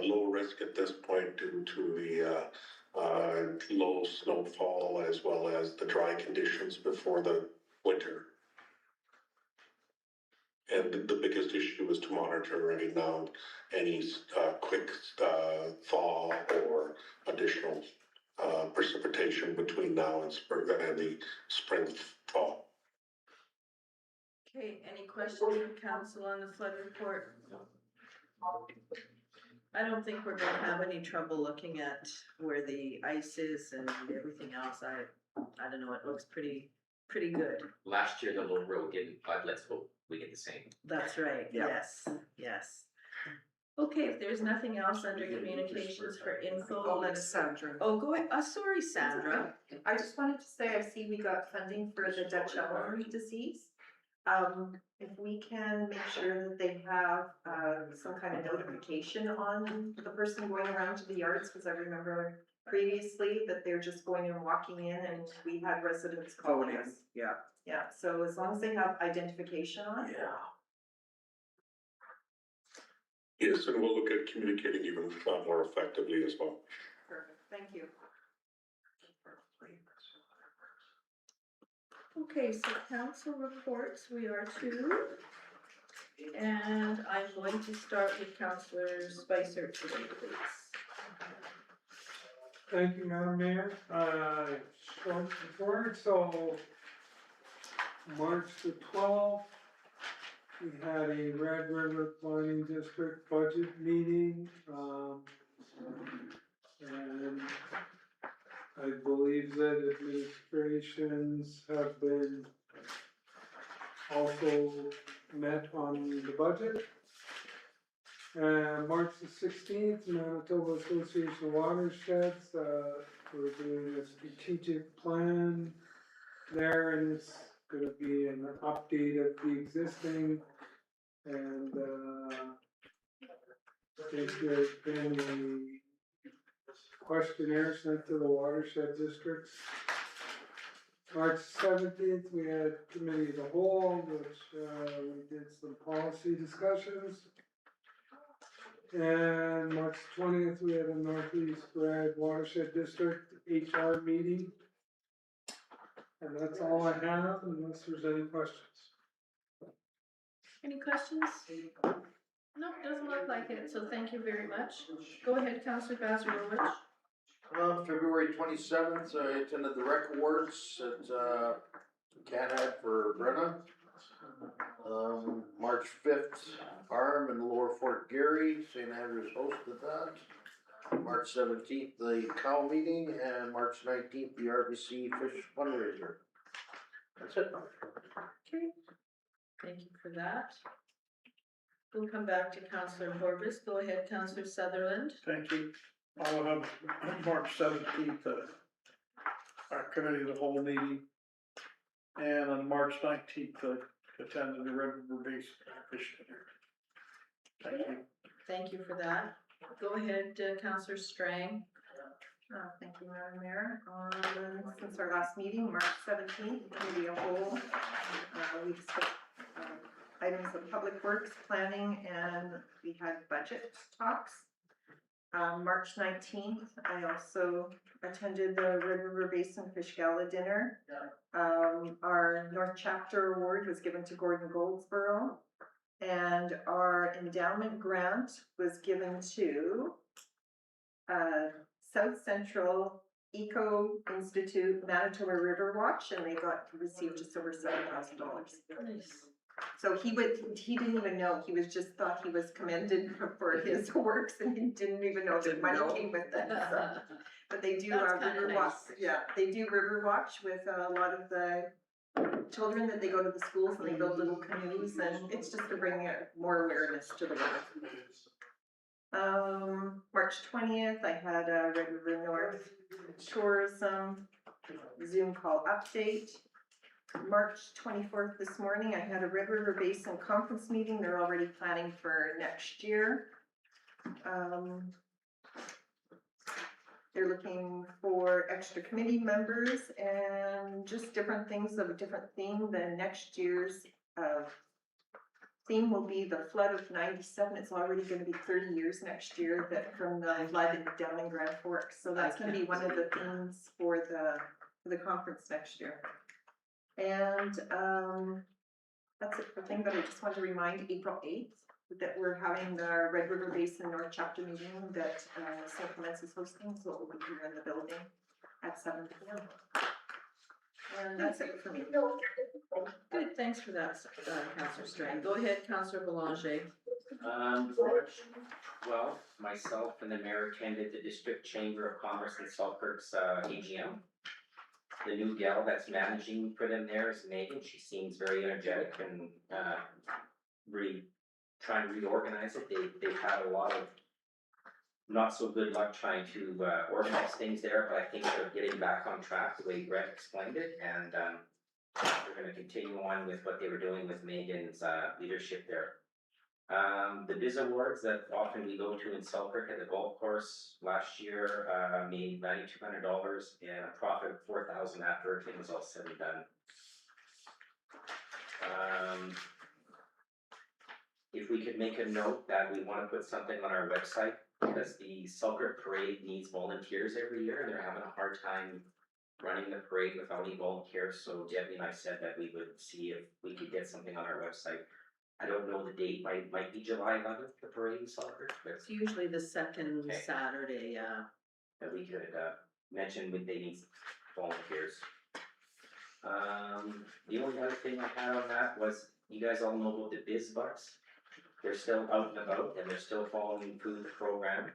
low risk at this point due to the low snowfall as well as the dry conditions before the winter. And the biggest issue is to monitor any quick thaw or additional precipitation between now and the spring thaw. Okay, any questions from council on the flood report? I don't think we're gonna have any trouble looking at where the ice is and everything else. I don't know, it looks pretty good. Last year the low road didn't, but let's hope we get the same. That's right, Yeah. yes. Okay, if there's nothing else under communications for info, let's, Sandra. oh, go ahead, sorry, Sandra. I just wanted to say, I see we got funding for the Dutch elm disease. If we can make sure that they have, some kind of notification on the person going around to the yards, cause I remember previously that they're just going and walking in and we had residents calling Voting, us. yeah. Yeah, so as long as they have identification on it. Yes, and we'll look at communicating even more effectively as well. Perfect, thank you. Okay, so council reports, we are to. And I'm going to start with Councillor Spicer today, please. Thank you, Madam Mayor. Short report, so March the 12th, we had a Red River Planning District budget meeting. And I believe that administrations have been also met on the budget. And March the 16th, Manitoba Association of Watersheds, we're doing a strategic plan there, and it's gonna be an update of the existing. And I think there's been a questionnaire sent to the watershed districts. March 17th, we had committee of the whole, which we did some policy discussions. And March 20th, we had a Northeast Red Watershed District HR meeting. And that's all I have, unless there's any questions. Any questions? No, doesn't look like it, so thank you very much. Go ahead, Councillor Bazarowicz. February 27th, I attended the rec awards at, Canada for Brenna. March 5th, Arm and Lower Fort Garry, St. Andrews hosted that. March 17th, the cow meeting, and March 19th, the RBC fish fundraiser. That's it. Okay, thank you for that. We'll come back to Councillor Horbis. Go ahead, Councillor Sutherland. Thank you. I'll have March 17th, our committee of the whole meeting. And on March 19th, attended the Red River Basin Fish Dinner. Thank you. Thank you for that. Go ahead, Councillor Strang. Thank you, Madam Mayor. Since our last meeting, March 17th, committee of whole, we discussed items of public works, planning, and we had budget talks. March 19th, I also attended the Red River Basin Fish Gala dinner. Our North Chapter Award was given to Gordon Goldsboro, and our endowment grant was given to South Central Eco Institute Manitoba River Watch, and they received just over $7,000. Nice. So he didn't even know, he was just thought he was commended for his works, and he didn't even know that Didn't money know. came with it, so. But they do That's kinda River nice. Watch, yeah, they do River Watch with a lot of the children that they go to the schools, and they build little canoes, and it's just to bring more awareness to the river. March 20th, I had a Red River North Tourism Zoom call update. March 24th, this morning, I had a Red River Basin conference meeting. They're already planning for next year. They're looking for extra committee members and just different things of a different theme. The next year's theme will be the flood of '97. It's already gonna be 30 years next year that from the flood down in Grand Forks. So that's gonna be one of the themes for the conference next year. And that's it for the thing, but I just want to remind April 8th that we're having the Red River Basin North Chapter meeting that St. Clements is hosting, so it will be here in the building at 7 p.m. And that's it for me. Good, thanks for that, Councillor Strang. Go ahead, Councillor Belanger. March 12th, myself and the mayor attended the District Chamber of Commerce in Selkirk's AGM. The new gal that's managing for them there is Megan. She seems very energetic and really trying to reorganize it. They've had a lot of not so good luck trying to organize things there, but I think they're getting back on track the way Greg explained it, and they're gonna continue on with what they were doing with Megan's leadership there. The Biz Awards that often we go to in Selkirk at the golf course last year made $9,200 and a profit of $4,000 after everything was all said and done. If we could make a note that we want to put something on our website, because the Selkirk Parade needs volunteers every year, and they're having a hard time running the parade without any volunteers, so Debbie and I said that we would see if we could get something on our website. I don't know the date, might be July 11th, the parade in Selkirk, but It's usually the second Okay. Saturday, that we could mention when they need volunteers. The only other thing I had on that was, you guys all know about the Biz Bucks. They're still out and about, and they're still following food program.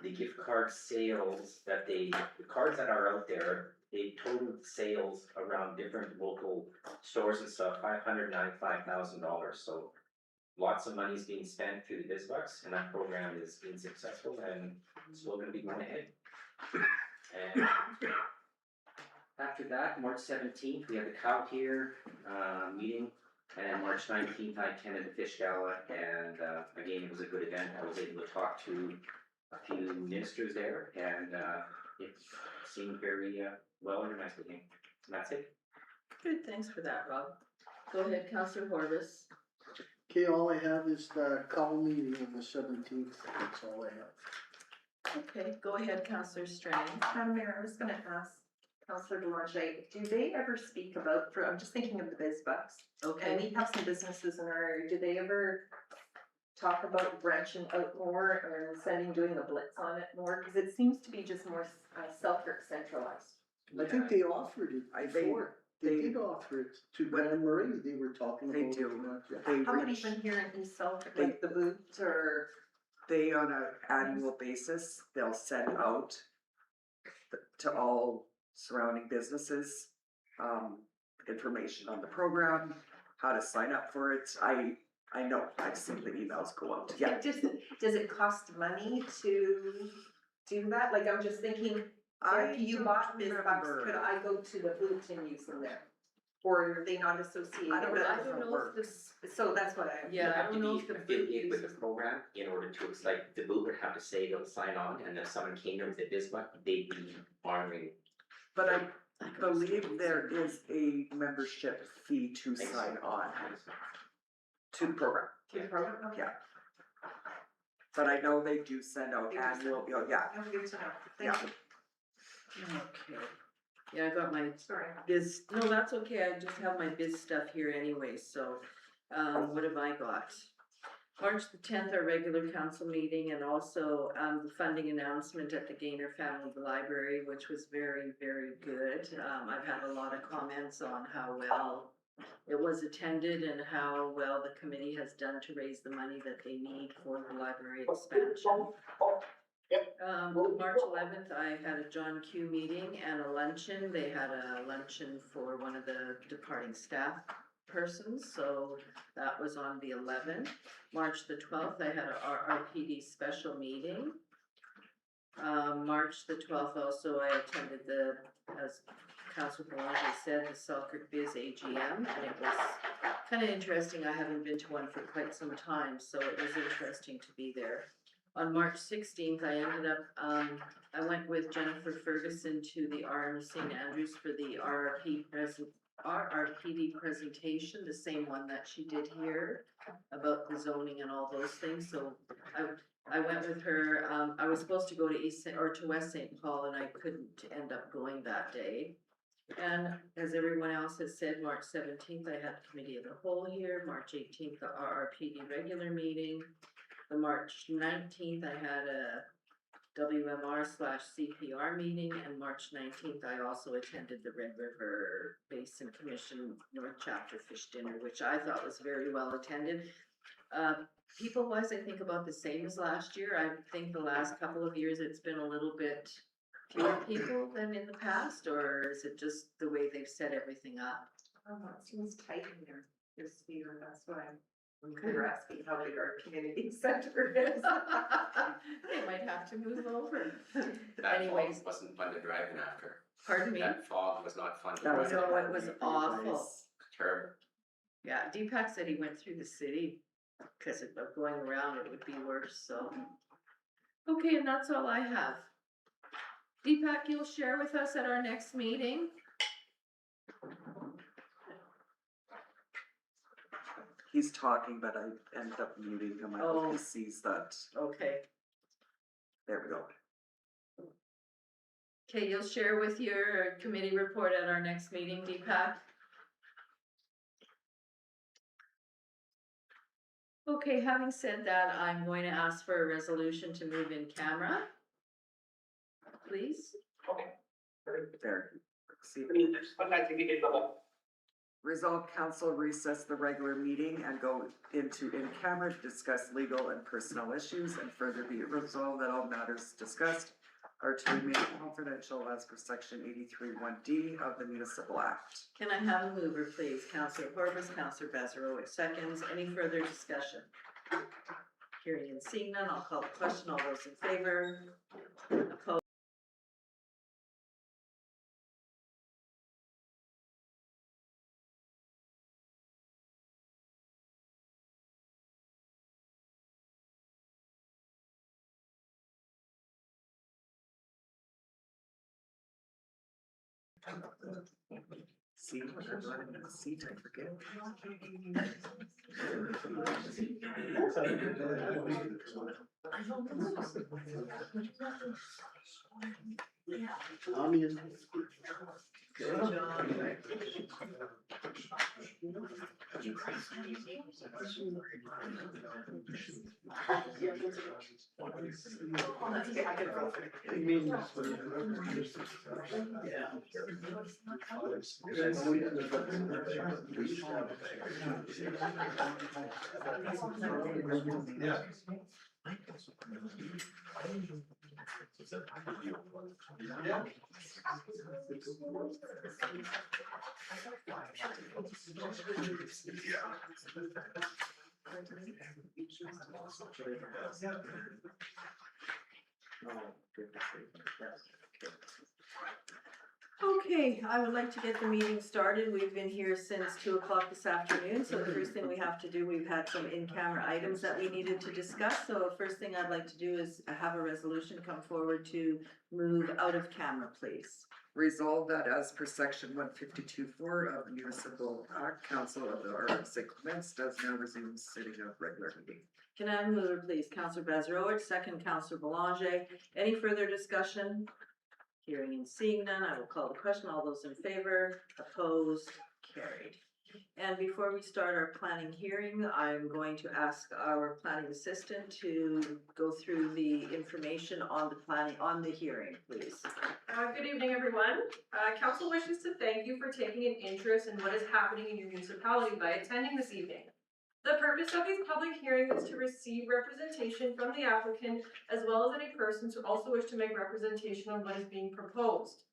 The gift card sales the cards that are out there, they totaled sales around different local stores and stuff, $595,000, so lots of money is being spent through the Biz Bucks, and that program is being successful and still gonna be going ahead. And after that, March 17th, we have the Cow Here meeting, and then March 19th, I attended the Fish Gala, and again, it was a good event. I was able to talk to a few ministers there, and it seemed very well organized with me. And that's it. good, thanks for that, Rob. Go ahead, Councillor Horbis. Okay, all I have is the cow meeting on the 17th, that's all I have. Okay, go ahead, Councillor Strang. Madam Mayor, I was gonna ask Councillor Belanger, do they ever speak about, I'm just thinking of the Biz Bucks, and Okay, we have some businesses in our area, do they ever talk about branching out more or doing a blitz on it more? Cause it seems to be just more, Selkirk centralized. I think they offered it before, they they- did offer it to Grand Marais, they were talking about. They it, do. yeah. They How about reach, even here in East Selkirk, They- like the booths or? they on an annual basis, they'll send out to all surrounding businesses, information on the program, how to sign up for it. I know, I've seen the emails go out, yeah. Does it cost money to do that? Like, I'm just thinking, I if you don't bought this box, remember. could I go to the booth and use them there? Or are they not associated? I don't with know I if don't it know if works. this, So that's what I. yeah, You I have to don't know be if the boot affiliated with the uses. program in order to, it's like, the boot would have to say they'll sign on, and if someone came there with a BizBot, they'd be honoring. But I believe there is a membership fee to sign on to the program, yeah. But I know they do send out annual, yeah, That's good to know. yeah. Thank you. Okay. Yeah, I got my Sorry. biz, no, that's okay, I just have my biz stuff here anyway, so, what have I got? March the 10th, our regular council meeting, and also, the funding announcement at the Gaynor Family Library, which was very, very good. I've had a lot of comments on how well it was attended and how well the committee has done to raise the money that they need for the library expansion. March 11th, I had a John Q meeting and a luncheon. They had a luncheon for one of the departing staff persons, so that was on the 11th. March the 12th, I had a RRPD special meeting. March the 12th also, I attended as Councilor Belange said, the Selkirk Biz AGM, and it was kind of interesting. I haven't been to one for quite some time, so it was interesting to be there. On March 16th, I ended up, I went with Jennifer Ferguson to the RM St. Andrews for the RRPD presentation, the same one that she did here about the zoning and all those things, so I went with her. I was supposed to go to West St. Paul, and I couldn't end up going that day. And as everyone else has said, March 17th, I had committee of the whole here. March 18th, the RRPD regular meeting. The March 19th, I had a WMR/CPR meeting, and March 19th, I also attended the Red River Basin Commission North Chapter Fish Dinner, which I thought was very well attended. People-wise, I think about the same as last year. I think the last couple of years, it's been a little bit fewer people than in the past, or is it just the way they've set everything up? It seems tight in there this year, that's why Okay. you're asking how big our community center is. They might have to move over. That Anyways. fog wasn't fun to drive in after. Pardon me? That fog was not fun to That drive was in. No, it was awful. Terrible. Yeah, Deepak said he went through the city, cause of going around, it would be worse, so. Okay, and that's all I have. Deepak, you'll share with us at our next meeting? He's talking, but I ended up muting him, I hope he sees that, Okay. there we go. Okay, you'll share with your committee report at our next meeting, Deepak? Okay, having said that, I'm going to ask for a resolution to move in camera. Please? There. See. Resolve council recess the regular meeting and go into in camera to discuss legal and personnel issues, and further be it resolved that all matters discussed are to remain confidential as per section 83(1)D of the Municipal Act. Can I have a mover, please? Councillor Horbus, Councillor Bezarowitz seconds. Any further discussion? Hearing and seeing none, I'll call the question. All those in favor? Opposed? See, when I'm running in the seat, I forget. I'm in. Okay, I would like to get the meeting started. We've been here since 2 o'clock this afternoon, so the first thing we have to do, we've had some in-camera items that we needed to discuss. So first thing I'd like to do is have a resolution come forward to move out of camera, please. Resolved that as per section 152.4 of the Municipal Act, Council of the Order of St. Clements does now resume sitting of regular meeting. Can I have a mover, please? Councillor Bazarowitz, second Councillor Belanger. Any further discussion? Hearing and seeing none, I will call the question. All those in favor, opposed, carried. And before we start our planning hearing, I'm going to ask our planning assistant to go through the information on the planning, on the hearing, please. Good evening, everyone. Council wishes to thank you for taking an interest in what is happening in your municipality by attending this evening. The purpose of these public hearings is to receive representation from the applicant as well as any persons who also wish to make representation on what is being proposed.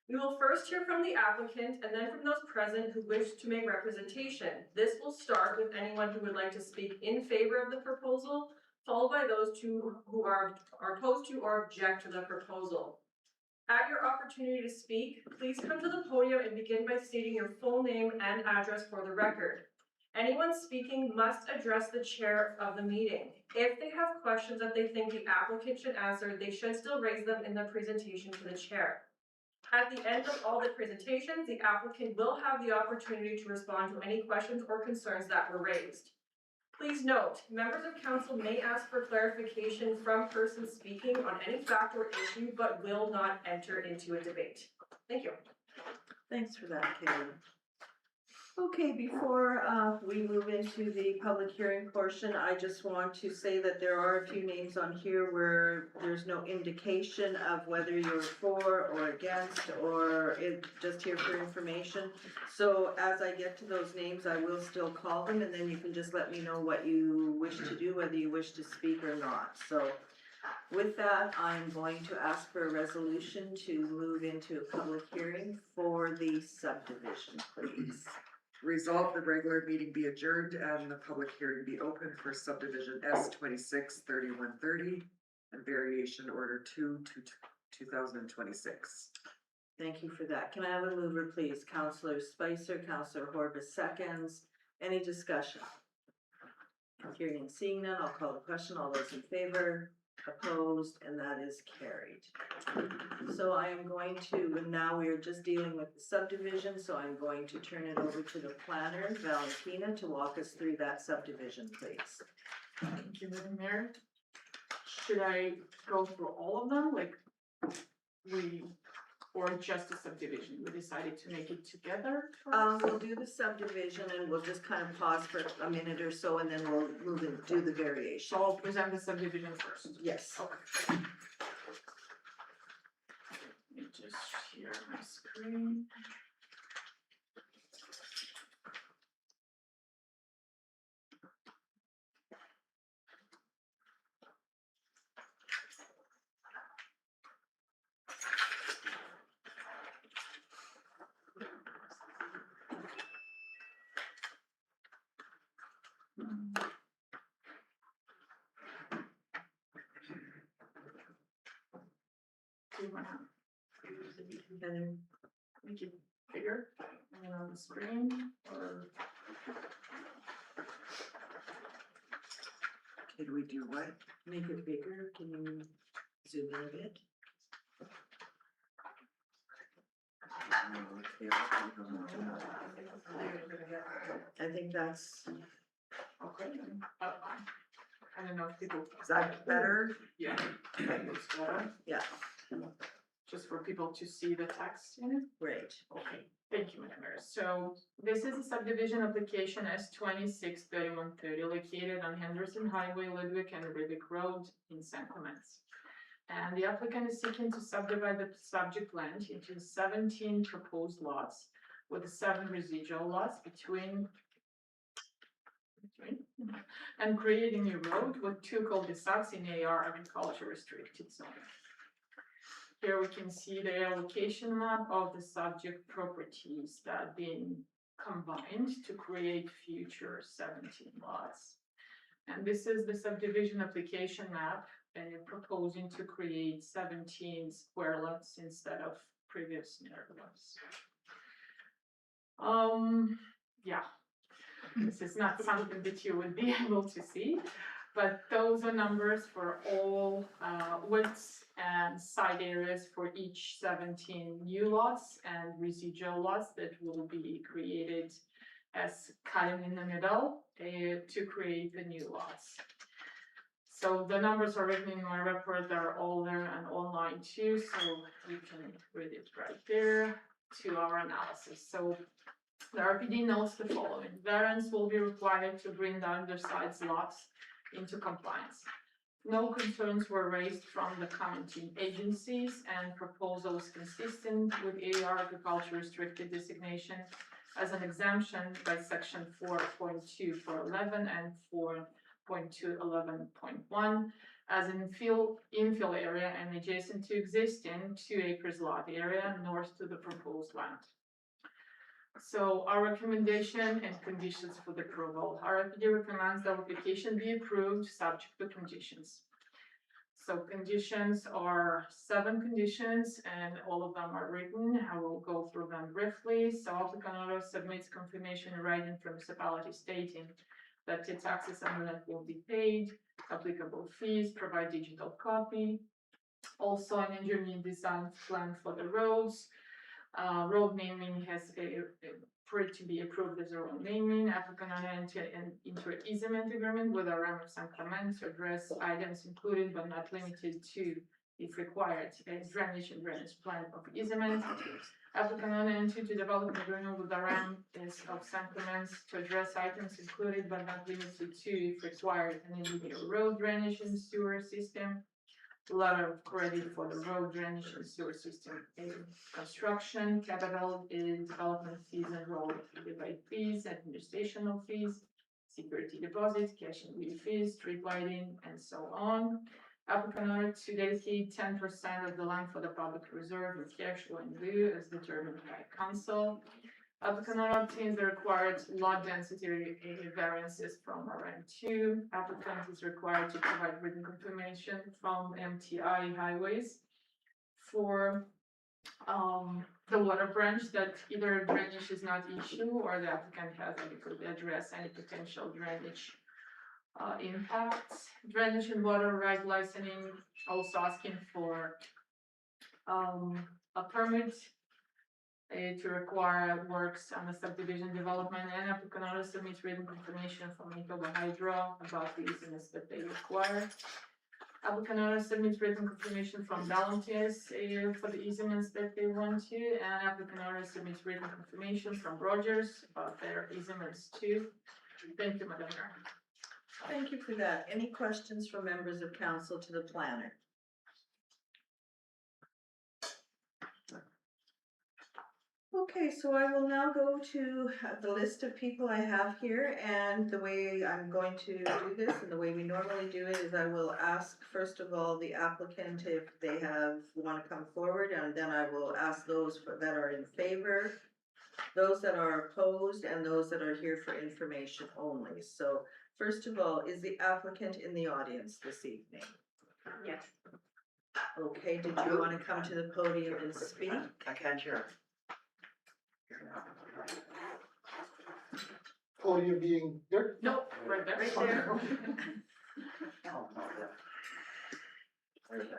We will first hear from the applicant and then from those present who wish to make representation. This will start with anyone who would like to speak in favor of the proposal, followed by those who are opposed to or object to the proposal. At your opportunity to speak, please come to the podium and begin by stating your full name and address for the record. Anyone speaking must address the chair of the meeting. If they have questions that they think the applicant should answer, they should still raise them in the presentation to the chair. At the end of all the presentations, the applicant will have the opportunity to respond to any questions or concerns that were raised. Please note, members of council may ask for clarification from persons speaking on any fact or issue, but will not enter into a debate. Thank you. Thanks for that, Kaylee. Okay, before we move into the public hearing portion, I just want to say that there are a few names on here where there's no indication of whether you're for or against, or just here for information. So as I get to those names, I will still call them, and then you can just let me know what you wish to do, whether you wish to speak or not. So with that, I'm going to ask for a resolution to move into a public hearing for the subdivision, please. Resolve the regular meeting be adjourned and the public hearing be open for subdivision S 263130 and variation order 2 to 2026. Thank you for that. Can I have a mover, please? Councillor Spicer, Councillor Horbis seconds. Any discussion? Hearing and seeing none, I'll call the question. All those in favor? Opposed, and that is carried. So I am going to, and now we are just dealing with the subdivision, so I'm going to turn it over to the planner, Valentina, to walk us through that subdivision, please. Thank you, Madam Mayor. Should I go through all of them, like or just the subdivision? We decided to make it together? We'll do the subdivision and we'll just kind of pause for a minute or so and then we'll move and do the variation. So I'll present the subdivision first. Yes. Okay. Let me just share my screen. Do you wanna And make it bigger and on the screen, or? Can we do what? make it bigger, can you zoom in a bit? I think that's, Okay, I don't know if people. Is that better? Yeah. That looks better. yeah. just for people to see the text in it. Great. Okay, thank you, Madam Mayor. So this is a subdivision application S 263130 located on Henderson Highway, Ludwig and Rivik Road in San Clements. And the applicant is seeking to subdivide the subject land into 17 proposed lots with 7 residual lots between and creating a road with 2 cul-de-sacs in AR agriculture restricted zone. Here we can see the allocation map of the subject properties that have been combined to create future 17 lots. And this is the subdivision application map, and you're proposing to create 17 square lots instead of previous narrow lots. Yeah, this is not something that you would be able to see, but those are numbers for all widths and side areas for each 17 new lots and residual lots that will be created as cutting in the middle to create the new lots. So the numbers are written in my report, they're all there and online too, so you can read it right there to our analysis. So the RPD notes the following: variance will be required to bring the undersized lots into compliance. No concerns were raised from the commenting agencies, and proposals consistent with AR agriculture restricted designation as an exemption by section 4.2 for 11 and 4.2 11.1 as an infill area and adjacent to existing 2 acres lot area north to the proposed land. So our recommendation and conditions for the approval. RFD recommends the application be approved subject to conditions. So conditions are 7 conditions and all of them are written. I will go through them briefly. So applicant submits confirmation in writing from municipality stating that its taxes and rent will be paid, applicable fees, provide digital copy. Also an engineering design plan for the roads. Road naming has for it to be approved as a road naming. Applicant enter into an easement agreement with RM of San Clements to address items included but not limited to, if required, a drainage and drainage plan of easement. Applicant enter to develop an agreement with RM of San Clements to address items included but not limited to, if required, an individual road drainage and sewer system. Letter of credit for the road drainage and sewer system construction, capital development fees and road rebate fees, administrative fees, security deposits, cash and lieu fees, street lighting, and so on. Applicant owner to dedicate 10% of the land for the public reserve with cash or in lieu as determined by council. Applicant owner obtains the required lot density variances from RM2. Applicant is required to provide written confirmation from MTI Highways for the water branch that either drainage is not issue or the applicant has adequately addressed any potential drainage impacts. Drainage and water right licensing, also asking for a permit to require works on the subdivision development, and applicant owner submits written confirmation from Etoba Hydro about the easements that they require. Applicant owner submits written confirmation from Valentis for the easements that they want to, and applicant owner submits written confirmation from Rogers about their easements too. Thank you, Madam Mayor. Thank you for that. Any questions from members of council to the planner? Okay, so I will now go to the list of people I have here, and the way I'm going to do this and the way we normally do it is I will ask first of all the applicant if they want to come forward, and then I will ask those that are in favor, those that are opposed, and those that are here for information only. So first of all, is the applicant in the audience this evening? Yes. Okay, did you want to come to the podium and speak? I can't hear. Podium being there? Nope, right there. Right there.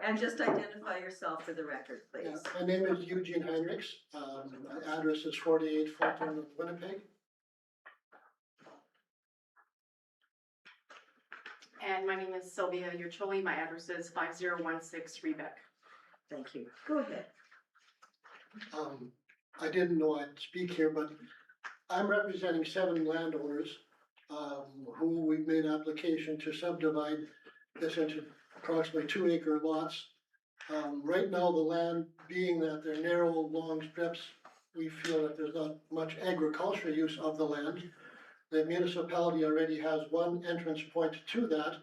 And just identify yourself for the record, Yeah, please. my name is Eugene Heinrichs. My address is 48 Fulton, Winnipeg. And my name is Sylvia Urcholi. My address is 5016 Rebec. Thank you. Go ahead. I didn't know I'd speak here, but I'm representing 7 landowners, who we've made application to subdivide this into approximately 2-acre lots. Right now, the land, being that they're narrow, long strips, we feel that there's not much agricultural use of the land. The municipality already has one entrance point to that.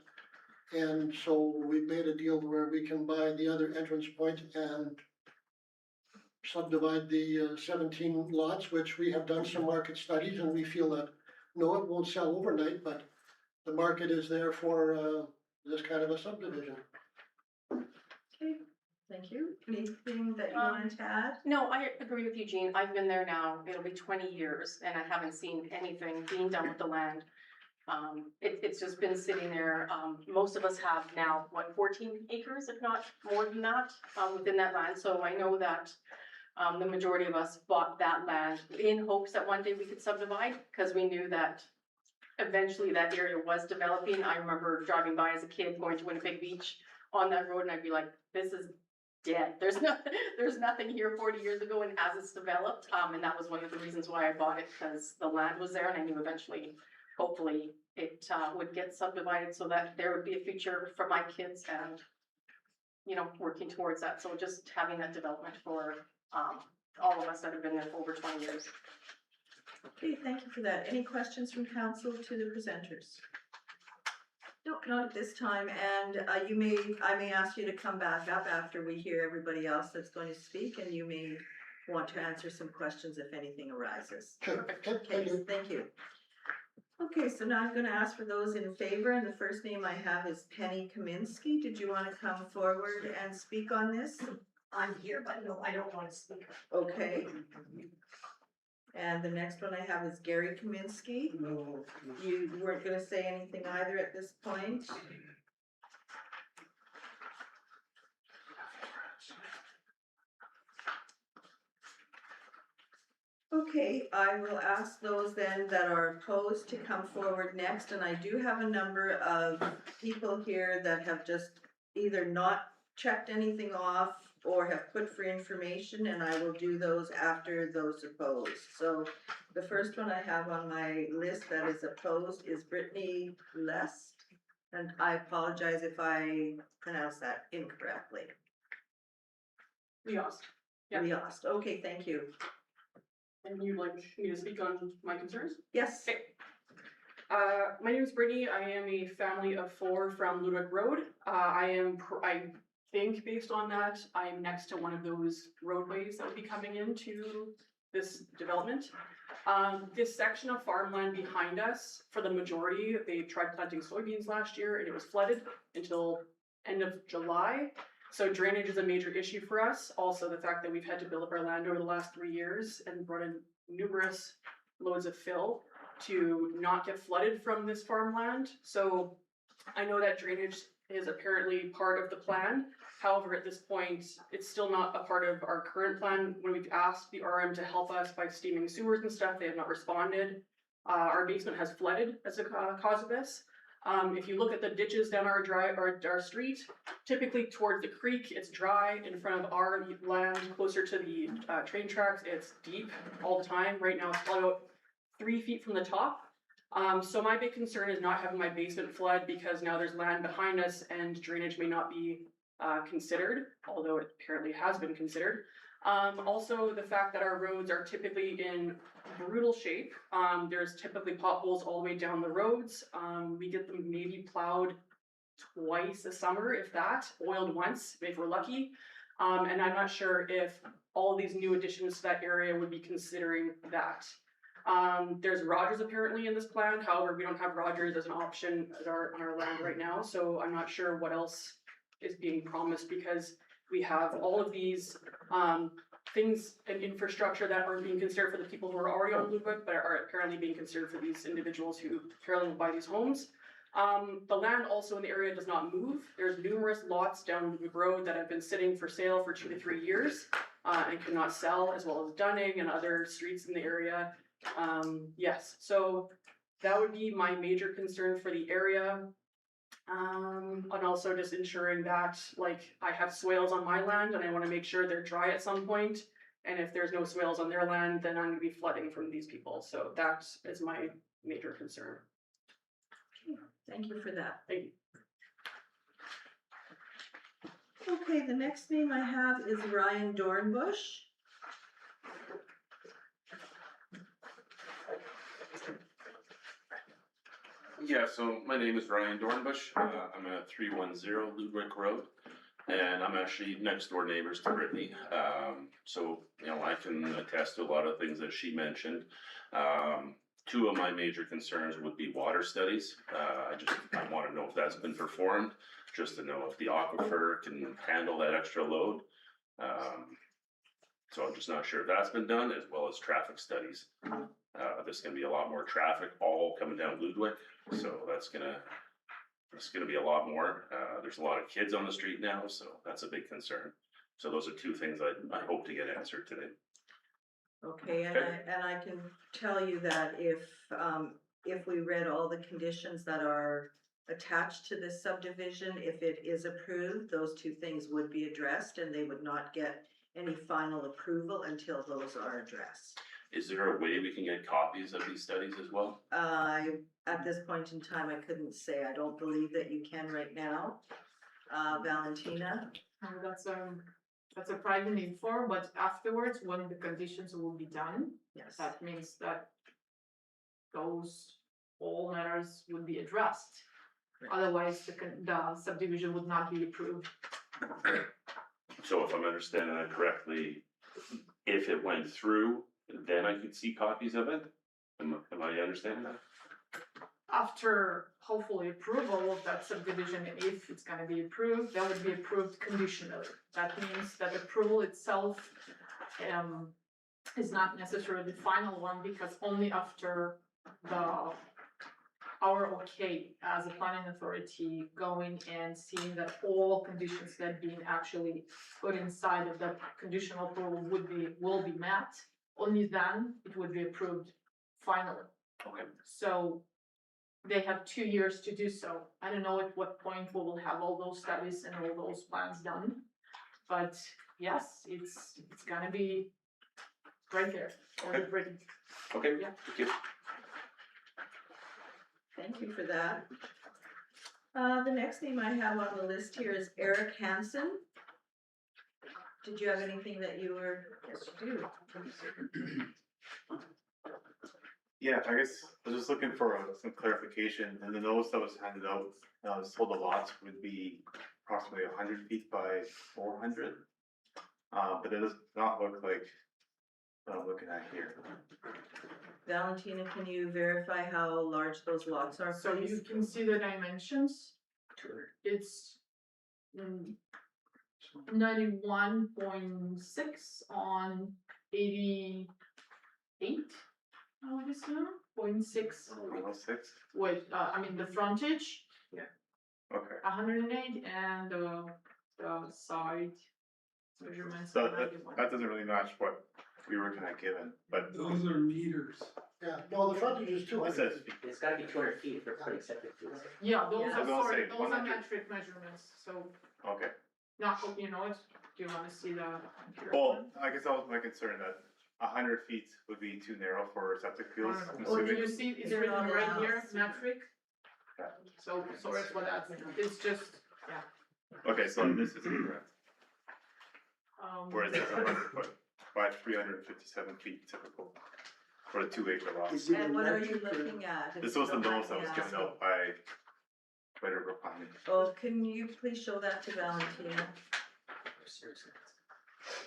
And so we've made a deal where we can buy the other entrance point and subdivide the 17 lots, which we have done some market studies, and we feel that, no, it won't sell overnight, but the market is there for this kind of a subdivision. Okay, thank you. Anything that you wanted to add? No, I agree with you, Jean. I've been there now, it'll be 20 years, and I haven't seen anything being done with the land. It's just been sitting there. Most of us have now, 14 acres, if not more than that, within that land. So I know that the majority of us bought that land in hopes that one day we could subdivide, because we knew that eventually that area was developing. I remember driving by as a kid, going to Winnipeg Beach on that road, and I'd be like, this is dead. There's nothing here 40 years ago, and as it's developed, and that was one of the reasons why I bought it, because the land was there, and I knew eventually, hopefully, it would get subdivided so that there would be a future for my kids and, you know, working towards that. So just having that development for all of us that have been there for over 20 years. Okay, thank you for that. Any questions from council to the presenters? No, not at this time, and I may ask you to come back up after we hear everybody else that's going to speak, and you may want to answer some questions if anything arises. Okay, thank you. Okay, so now I'm gonna ask for those in favor, and the first name I have is Penny Kaminsky. Did you wanna come forward and speak on this? I'm here, but no, I don't want to speak. Okay. And the next one I have is Gary Kaminsky. No. You weren't gonna say anything either at this point? Okay, I will ask those then that are opposed to come forward next, and I do have a number of people here that have just either not checked anything off or have put for information, and I will do those after those opposed. So the first one I have on my list that is opposed is Brittany Lest, and I apologize if I pronounce that incorrectly. Liost. Yeah. Liost, okay, thank you. And you'd like me to speak on my concerns? Yes. Okay. My name is Brittany. I am a family of 4 from Ludwig Road. I think based on that, I'm next to one of those roadways that would be coming into this development. This section of farmland behind us, for the majority, they tried planting soybeans last year and it was flooded until end of July. So drainage is a major issue for us. Also, the fact that we've had to build up our land over the last 3 years and brought in numerous loads of fill to not get flooded from this farmland. So I know that drainage is apparently part of the plan. However, at this point, it's still not a part of our current plan. When we've asked the RM to help us by steaming sewers and stuff, they have not responded. Our basement has flooded as a cause of this. If you look at the ditches down our street, typically towards the creek, it's dry. In front of our land, closer to the train tracks, it's deep all the time. Right now, it's about 3 feet from the top. So my big concern is not having my basement flood, because now there's land behind us and drainage may not be considered, although it apparently has been considered. Also, the fact that our roads are typically in brutal shape. There's typically potholes all the way down the roads. We get them maybe plowed twice a summer, if that, oiled once, if we're lucky. And I'm not sure if all of these new additions to that area would be considering that. There's Rogers apparently in this plan. However, we don't have Rogers as an option on our land right now. So I'm not sure what else is being promised, because we have all of these things and infrastructure that are being considered for the people who are already on Ludwig, but are apparently being considered for these individuals who apparently will buy these homes. The land also in the area does not move. There's numerous lots down Ludwig Road that have been sitting for sale for 2 to 3 years and cannot sell, as well as Dunning and other streets in the area. Yes, so that would be my major concern for the area. And also just ensuring that, like, I have swales on my land and I want to make sure they're dry at some point. And if there's no swales on their land, then I'm gonna be flooding from these people, so that is my major concern. Thank you for that. Thank you. Okay, the next name I have is Ryan Dornbush. Yeah, so my name is Ryan Dornbush. I'm at 310 Ludwig Road, and I'm actually next door neighbors to Brittany. So, you know, I can attest to a lot of things that she mentioned. Two of my major concerns would be water studies. I want to know if that's been performed, just to know if the aquifer can handle that extra load. So I'm just not sure if that's been done, as well as traffic studies. There's gonna be a lot more traffic all coming down Ludwig, so that's gonna be a lot more. There's a lot of kids on the street now, so that's a big concern. So those are two things I hope to get answered today. Okay, and I can tell you that if we read all the conditions that are attached to this subdivision, if it is approved, those two things would be addressed and they would not get any final approval until those are addressed. Is there a way we can get copies of these studies as well? At this point in time, I couldn't say. I don't believe that you can right now. Valentina? That's a private info, but afterwards, when the conditions will be done, Yes. that means that those all matters would be addressed. Otherwise, the subdivision would not be approved. So if I'm understanding that correctly, if it went through, then I could see copies of it? Am I understanding that? After hopefully approval of that subdivision, if it's gonna be approved, that would be approved conditionally. That means that approval itself is not necessarily the final one, because only after our okay as a planning authority going and seeing that all conditions that being actually put inside of that conditional approval will be met, only then it would be approved finally. Okay. So they have 2 years to do so. I don't know at what point we will have all those studies and all those plans done. But yes, it's gonna be right there. Okay. Okay, Yeah. thank you. Thank you for that. The next name I have on the list here is Eric Hansen. Did you have anything that you were? Yes, you do. Yeah, I guess I was just looking for some clarification. In the notice that was handed out, I was told the lots would be approximately 100 feet by 400. But it does not look like what I'm looking at here. Valentina, can you verify how large those lots are, So you please? can see the dimensions. It's 91.6 on 88, I would assume, 0.6 106? with, I mean, the frontage, Okay. 108, and the side measurements. So that doesn't really match what we were kind of given, but. Those are meters. Yeah, no, the frontage is 200. It says It's gotta be 200 feet for putting septic fields. Yeah, those Yeah. are, I was gonna sorry, say those are 100. metric measurements, so, Okay. not, you know it, do you wanna see the? Well, I guess that was my concern, that 100 feet would be too narrow for septic fields, I'm Oh, do assuming. you see, it's They're written not right here, allowed. metric? So, sorry for that, it's just, yeah. Okay, so this is incorrect. Whereas it's 100 foot by 357 feet typical for a 2 acre lot. Is it And what are you metric or- looking at? This was the notice that was given out by River Planning. Oh, can you please show that to Valentina?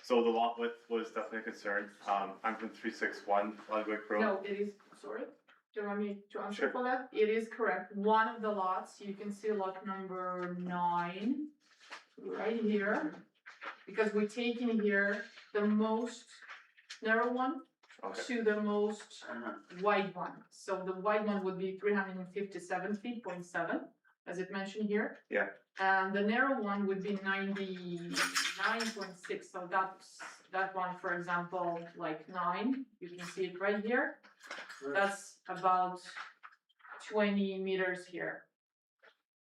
So the lot width was definitely a concern. I'm from 361 Ludwig Road. No, it is, sorry, do you want me to answer Sure. for that? It is correct, one of the lots, you can see lot number 9, right here. Because we're taking here the most narrow one Okay. to the most wide one. So the wide one would be 357 feet, 0.7, as it mentioned here. Yeah. And the narrow one would be 99.6, so that one, for example, like 9, you can see it right here. That's about 20 meters here.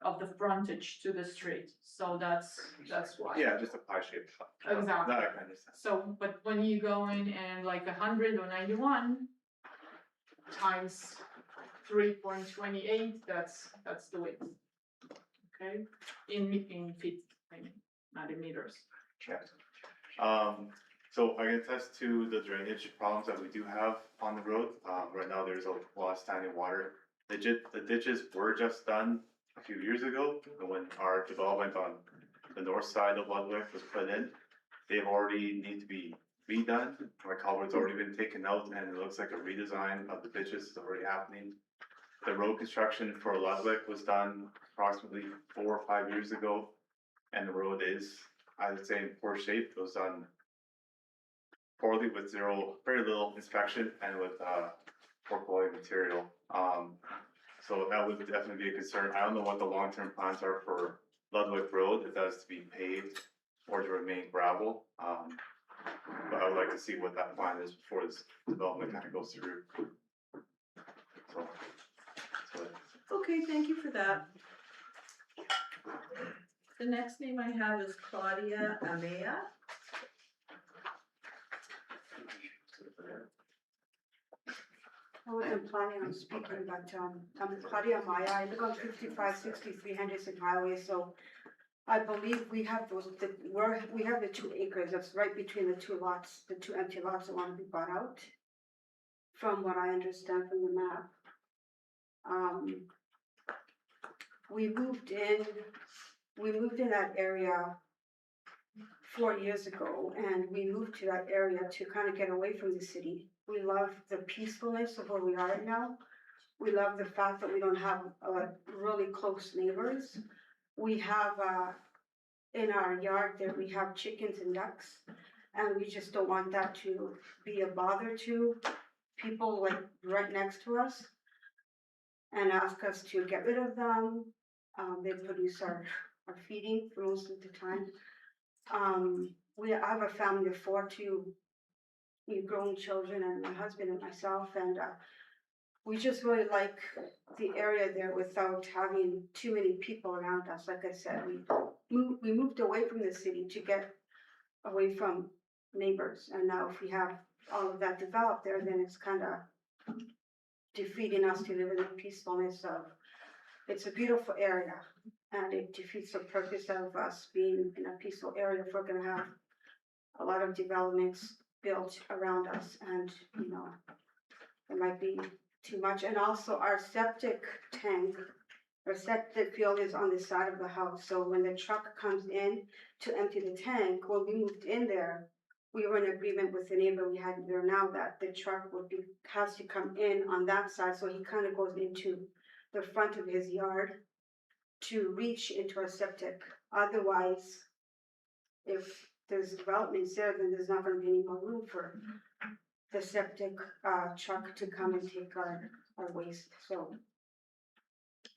of the frontage to the street, so that's why. Yeah, just a pie shaped. Exactly. That I can understand. So, but when you go in and like 100 or 91 times 3.28, that's the width. Okay, in feet, I mean, not in meters. Yeah. So I can attest to the drainage problems that we do have on the road. Right now, there's a lot of standing water. The ditches were just done a few years ago, when our development on the north side of Ludwig was put in. They've already need to be redone. My culvert's already been taken out, and it looks like a redesign of the ditches is already happening. The road construction for Ludwig was done approximately 4 or 5 years ago, and the road is, I would say, in poor shape. It was done poorly with very little inspection and with poor quality material. So that would definitely be a concern. I don't know what the long-term plans are for Ludwig Road, if that is to be paved or to remain gravel. But I would like to see what that plan is before this development kind of goes through. So. Okay, thank you for that. The next name I have is Claudia Amaya. I wasn't planning on speaking, but I'm Claudia Maya. I live on 5563 Henderson Highway, so I believe we have we have the 2 acres that's right between the 2 lots, the 2 empty lots that want to be bought out, from what I understand from the map. We moved in that area 4 years ago, and we moved to that area to kind of get away from the city. We love the peacefulness of where we are right now. We love the fact that we don't have really close neighbors. We have, in our yard there, we have chickens and ducks, and we just don't want that to be a bother to people like right next to us and ask us to get rid of them. They produce our feeding for most of the time. I have a family of 4, 2 grown children and my husband and myself, and we just really like the area there without having too many people around us. Like I said, we moved away from the city to get away from neighbors, and now if we have all of that developed there, then it's kind of defeating us to live in the peacefulness of. It's a beautiful area, and it defeats the purpose of us being in a peaceful area if we're gonna have a lot of developments built around us, and it might be too much. And also our septic field is on the side of the house, so when the truck comes in to empty the tank, when we moved in there, we were in agreement with the neighbor we had there now that the truck has to come in on that side, so he kind of goes into the front of his yard to reach into our septic. Otherwise, if there's developments there, then there's not gonna be any more room for the septic truck to come and take our waste, so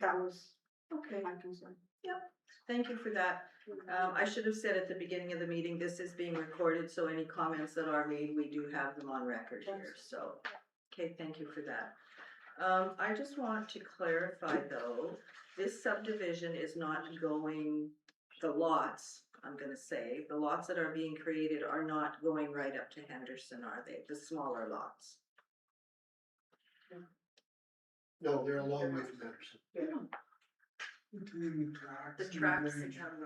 that was my concern. Yep, thank you for that. I should have said at the beginning of the meeting, this is being recorded, so any comments that are made, we do have them on record here, so. Okay, thank you for that. I just want to clarify though, this subdivision is not going, the lots, I'm gonna say, the lots that are being created are not going right up to Henderson, are they? The smaller lots? No, they're a long way from Henderson. The tracks,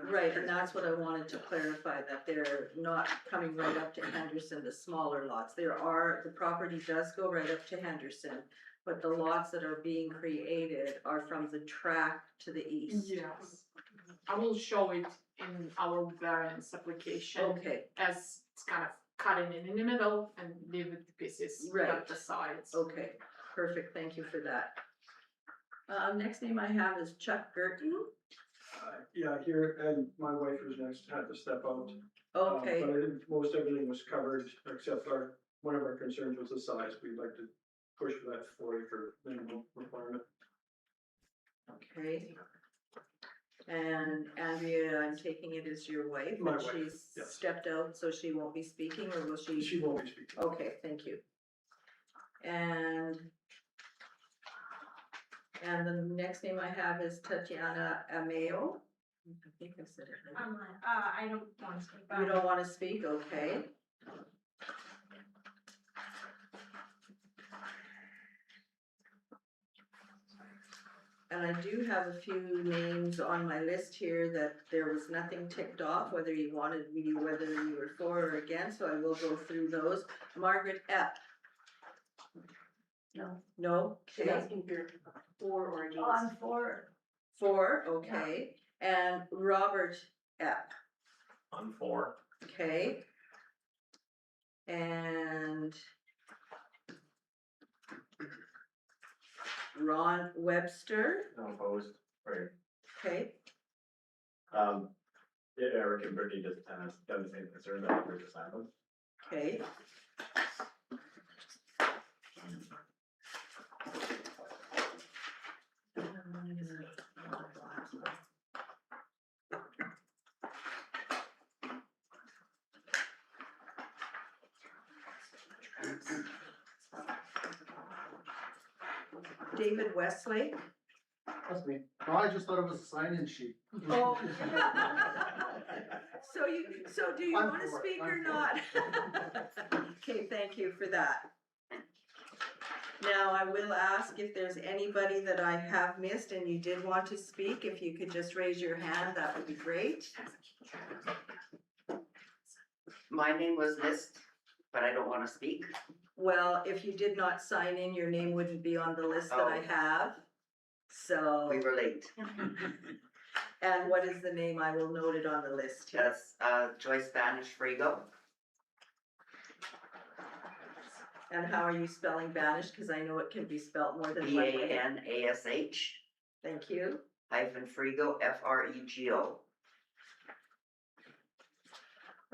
right, and that's what I wanted to clarify, that they're not coming right up to Henderson, the smaller lots. The property does go right up to Henderson, but the lots that are being created are from the track to the east. Yes, I will show it in our variance application. Okay. As it's kind of cutting it in the middle and leave the pieces at the sides. Okay, perfect, thank you for that. Next name I have is Chuck Gerton. Yeah, here, and my wife was next, had to step out. Okay. But I think most everything was covered, except one of our concerns was the size. We'd like to push for that 4-acre minimum requirement. Okay. And Andrea, I'm taking it as your wife, My and wife, she's yes. stepped out, so she won't be speaking, or will she? She won't be speaking. Okay, thank you. And And the next name I have is Tatiana Ameo. I think I said it right. I don't want to speak. You don't wanna speak, okay? And I do have a few names on my list here that there was nothing ticked off, whether you wanted me, whether you were for or against, so I will go through those. Margaret Epp. No. No? She's Okay. asking if you're for or against. I'm for. Four, okay. And Robert Epp, I'm for. okay. And Ron Webster, I'm opposed. Right. okay. Eric and Brittany just kind of done the same concern that we're just having. Okay. David Westlake. That's me. No, I just thought it was a sign-in sheet. Oh. So do you I'm wanna for it, speak I'm or for not? Okay, thank you for that. Now, I will ask if there's anybody that I have missed and you did want to speak, if you could just raise your hand, that would be great. My name was listed, but I don't wanna speak. Well, if you did not sign in, your name wouldn't be on the list that I Oh. have, so. We were late. And what is the name? I will note it on the list here. That's, Joyce Banish Frigo. And how are you spelling Banish? Cause I know it can be spelt more than one way. BANASH Thank you. hyphen Frigo, FREGO.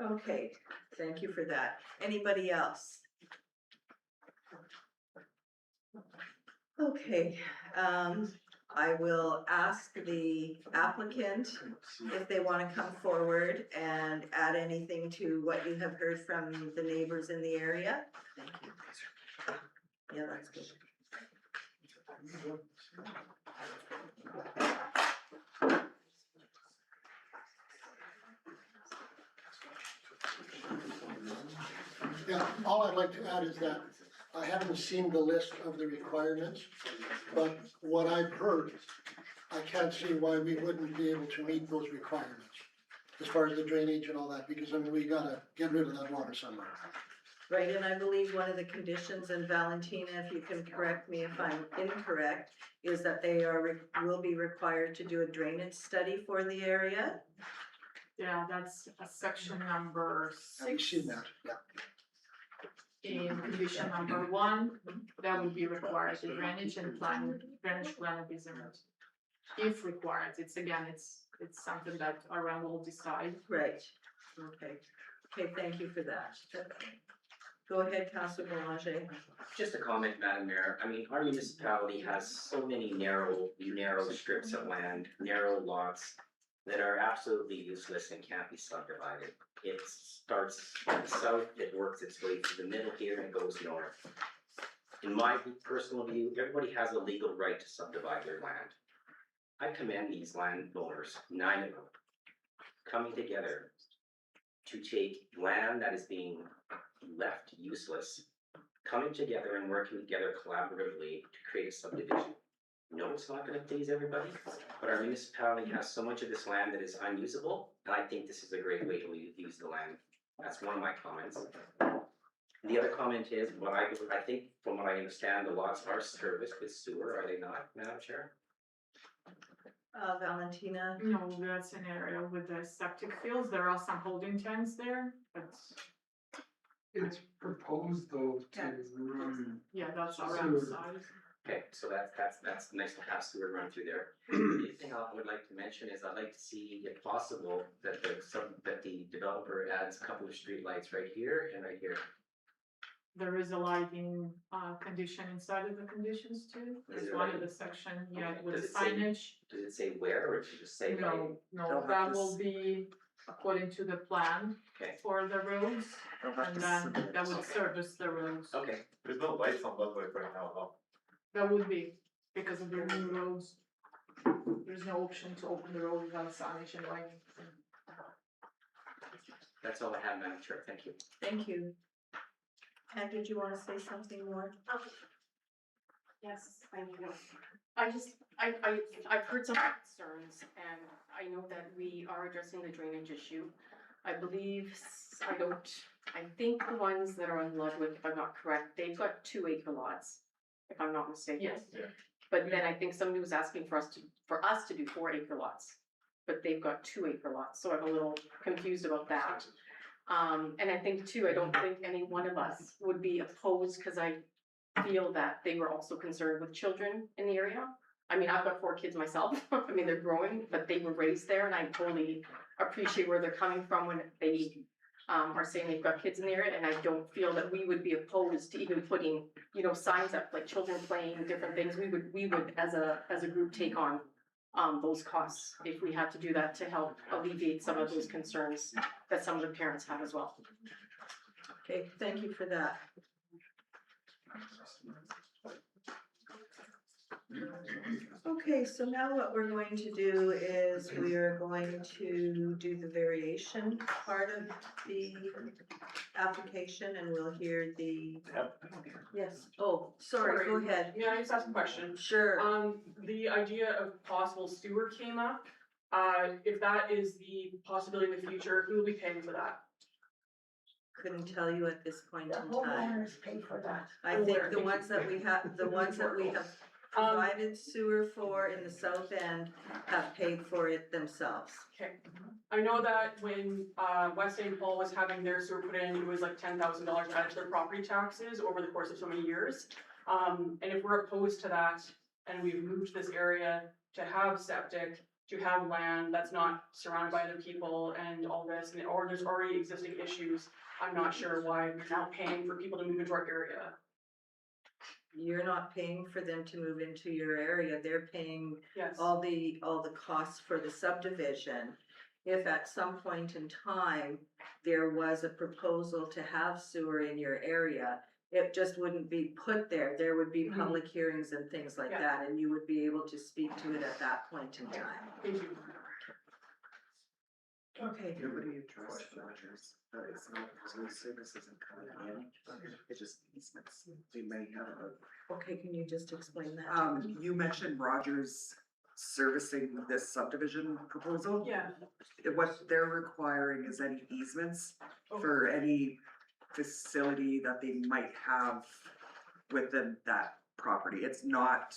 Okay, thank you for that. Anybody else? Okay, I will ask the applicant if they wanna come forward and add anything to what you have heard from the neighbors in the area. Thank you. Yeah, that's good. Yeah, all I'd like to add is that I haven't seen the list of the requirements, but what I've heard, I can't see why we wouldn't be able to meet those requirements. As far as the drainage and all that, because I mean, we gotta get rid of that water somewhere. Right, and I believe one of the conditions, and Valentina, if you can correct me if I'm incorrect, is that they will be required to do a drainage study for the area. Yeah, that's a section number I've 6. seen that, yeah. In condition number 1, that would be required, the drainage plan of easement. If required, it's something that Aram will decide. Right, okay. Okay, thank you for that. Go ahead, Councilor Boulanger. Just a comment, Madam Mayor. I mean, our municipality has so many narrow strips of land, narrow lots that are absolutely useless and can't be subdivided. It starts south, it works its way through the middle here and goes north. In my personal view, everybody has a legal right to subdivide their land. I commend these landowners, 9 of them, coming together to take land that is being left useless, coming together and working together collaboratively to create a subdivision. No, it's not gonna please everybody, but our municipality has so much of this land that is unusable, and I think this is a great way to use the land. That's one of my comments. The other comment is, I think from what I understand, the lots are serviced with sewer, are they not, Madam Chair? Valentina? No, that's an area with the septic fields, there are some holding tanks there, but It's proposed though to yeah, that's around size. Okay, so that's nice to have sewer run through there. The thing I would like to mention is I'd like to see, if possible, that the developer adds a couple of streetlights right here and right here. There is a lighting condition inside of the conditions too. Is There's there one lighting? of the section, yeah, Okay. with Does it say- signage. Does it say where, or does it just say lighting? No, that will be according to the plan Okay. for the roads, They'll have and to then submit. that would service the roads. Okay. There's no lights on Ludwig right now, though. That would be, because of their new roads. There's no option to open the road without a sanitation line. That's all I have, Madam Chair, thank you. Thank you. And did you wanna say something more? Yes, I know. I've heard some concerns, and I know that we are addressing the drainage issue. I believe, I think the ones that are on Ludwig, if I'm not correct, they've got 2 acre lots, if I'm not mistaken. Yes. But then I think somebody was asking for us to do 4 acre lots, but they've got 2 acre lots, so I'm a little confused about that. And I think too, I don't think any one of us would be opposed, cause I feel that they were also concerned with children in the area. I mean, I've got 4 kids myself, I mean, they're growing, but they were raised there, and I totally appreciate where they're coming from when they are saying they've got kids in the area, and I don't feel that we would be opposed to even putting, you know, signs up, like children playing, different things. We would as a group take on those costs if we had to do that to help alleviate some of those concerns that some of the parents have as well. Okay, thank you for that. Okay, so now what we're going to do is we are going to do the variation part of the application, and we'll hear the. Yes, oh, sorry, go ahead. Yeah, I just asked a question. Sure. The idea of possible sewer came up. If that is the possibility in the future, who will be paying for that? Couldn't tell you at this point in time. Homeowners pay for that. I think the ones that we have provided sewer for in the south end have paid for it themselves. Okay, I know that when, West St. Paul was having their sewer put in, it was like $10,000 added to their property taxes over the course of so many years. And if we're opposed to that, and we've moved this area to have septic, to have land that's not surrounded by other people and all this, and or there's already existing issues, I'm not sure why we're now paying for people to move into our area. You're not paying for them to move into your area, they're paying Yes. all the costs for the subdivision. If at some point in time, there was a proposal to have sewer in your area, it just wouldn't be put there, there would be public hearings and things like Yeah. that, and you would be able to speak to it at that point in time. Thank you. Okay. Nobody addressed Rogers, it's not, so service isn't coming in, it's just easements, we may have a. Okay, can you just explain that? You mentioned Rogers servicing this subdivision proposal. Yeah. What they're requiring is any easements for any facility that they might have within that property. It's not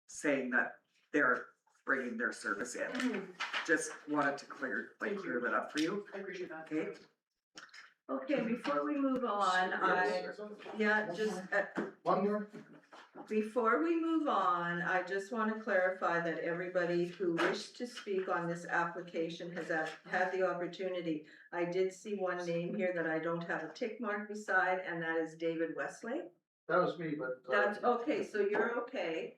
saying that they're bringing their service in. Just wanted to clear that up for you. I appreciate that. Okay. Okay, before we move on, One more? Before we move on, I just want to clarify that everybody who wished to speak on this application has had the opportunity. I did see one name here that I don't have a tick mark beside, and that is David Wesley. That was me, but. That's okay, so you're okay.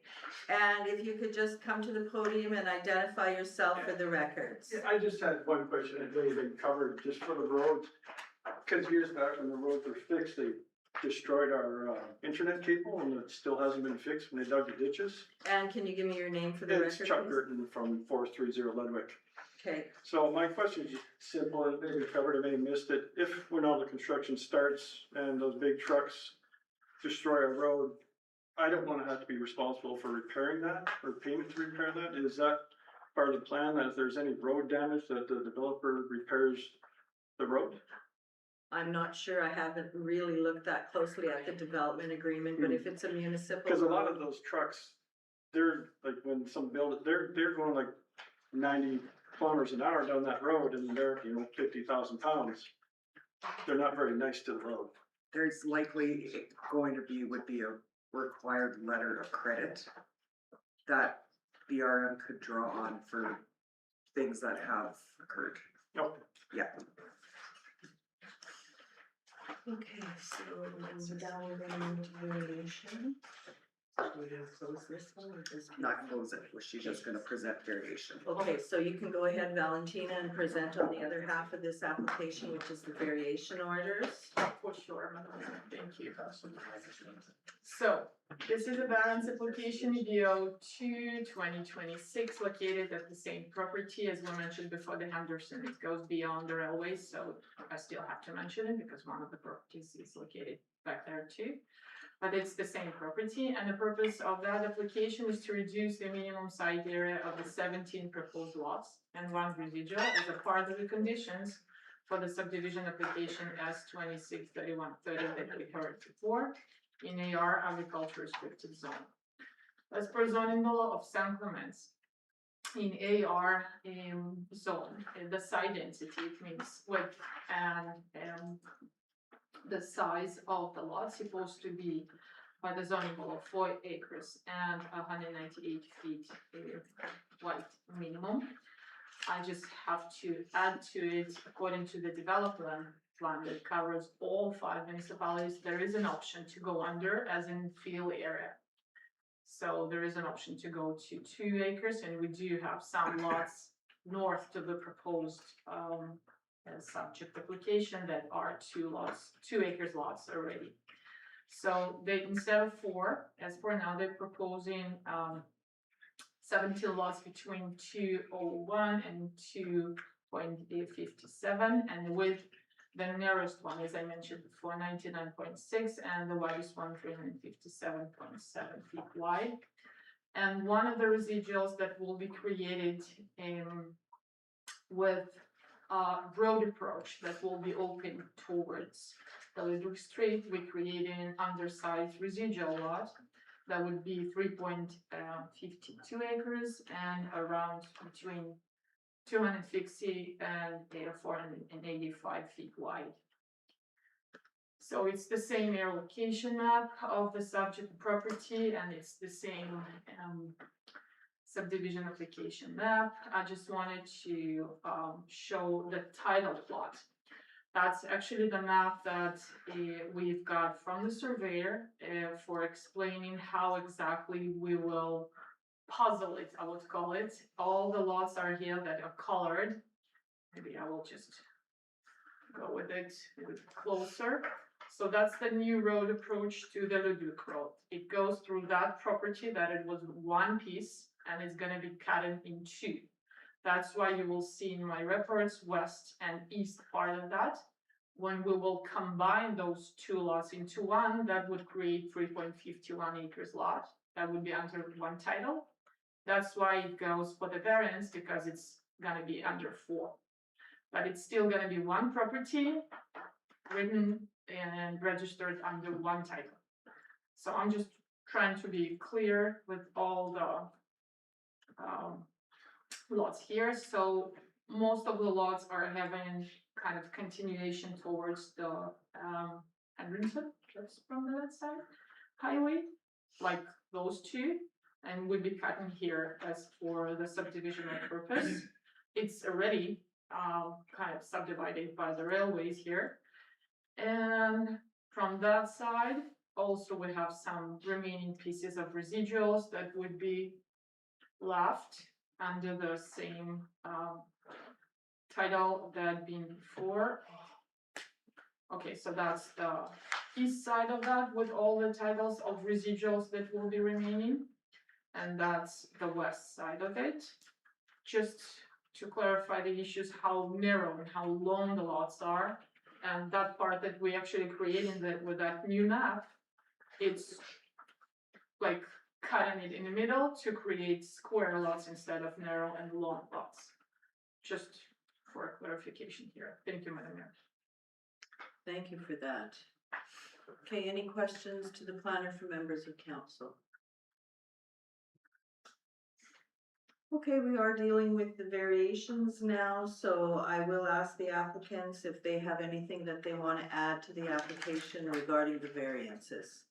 And if you could just come to the podium and identify yourself for the records. Yeah, I just had one question, and they've been covered just for the roads. Cause years back when the roads were fixed, they destroyed our, internet cable, and it still hasn't been fixed when they dug the ditches. And can you give me your name for the record, It's Chuck please? Burton from 430 Ludwig. Okay, So my question is simple, and maybe covered, I may have missed it. If when all the construction starts and those big trucks destroy a road, I don't wanna have to be responsible for repairing that or payment to repair that. Is that part of the plan, that if there's any road damage, that the developer repairs the road? I'm not sure, I haven't really looked that closely at the development agreement, but if it's a municipal. Cause a lot road- of those trucks, they're like, when some build it, they're going like 90 kilometers an hour down that road, and they're, 50,000 pounds. They're not very nice to the road. There's likely would be a required letter of credit that BRM could draw on for things that have occurred. Yep. Yeah. Okay, so now we're going into variation. Close this one or just? Not close it, was she just gonna present variation? Okay, so you can go ahead, Valentina, and present on the other half of this application, which is the variation orders. For sure, Madam Mayor. Thank you. So, this is a variance application BO 2/2026 located at the same property as we mentioned before the Henderson. It goes beyond the railway, so I still have to mention it because one of the properties is located back there too. But it's the same property, and the purpose of that application is to reduce the minimum site area of the 17 proposed lots and 1 residual as a part of the conditions for the subdivision application S 263130 that we heard before in AR agriculture restricted zone. As per zoning law of San Clements, in AR zone, the site density, it means width and the size of the lot supposed to be by the zoning law 4 acres and 198 feet wide minimum. I just have to add to it, according to the development plan that covers all 5 municipalities, there is an option to go under as in field area. So there is an option to go to 2 acres, and we do have some lots north to the proposed subject application that are 2 acres lots already. So they, instead of 4, as for now, they're proposing 17 lots between 201 and 2.57, and with the narrowest one, as I mentioned before, 99.6, and the widest one, 357.7 feet wide. And one of the residuals that will be created with road approach that will be open towards the Leduc Street, we're creating an undersized residual lot that would be 3.52 acres and around between 260 and 485 feet wide. So it's the same area location map of the subject property, and it's the same subdivision application map. I just wanted to show the title plot. That's actually the map that we've got from the surveyor for explaining how exactly we will puzzle it, I would call it. All the lots are here that are colored. Maybe I will just go with it a bit closer. So that's the new road approach to the Leduc Road. It goes through that property that it was one piece, and it's gonna be cut in 2. That's why you will see in my reports west and east part of that. When we will combine those 2 lots into one, that would create 3.51 acres lot. That would be under one title. That's why it goes for the variance, because it's gonna be under 4. But it's still gonna be one property, written and registered under one title. So I'm just trying to be clear with all the lots here. So most of the lots are having kind of continuation towards the Henderson, just from the left side highway, like those 2, and we'll be cutting here as for the subdivision purpose. It's already kind of subdivided by the railways here. And from that side, also we have some remaining pieces of residuals that would be left under the same title that been before. Okay, so that's the east side of that with all the titles of residuals that will be remaining. And that's the west side of it. Just to clarify the issues, how narrow and how long the lots are. And that part that we actually created with that new map, it's like cutting it in the middle to create square lots instead of narrow and long lots. Just for clarification here. Thank you, Madam Mayor. Thank you for that. Okay, any questions to the planner for members of council? Okay, we are dealing with the variations now, so I will ask the applicants if they have anything that they want to add to the application regarding the variances.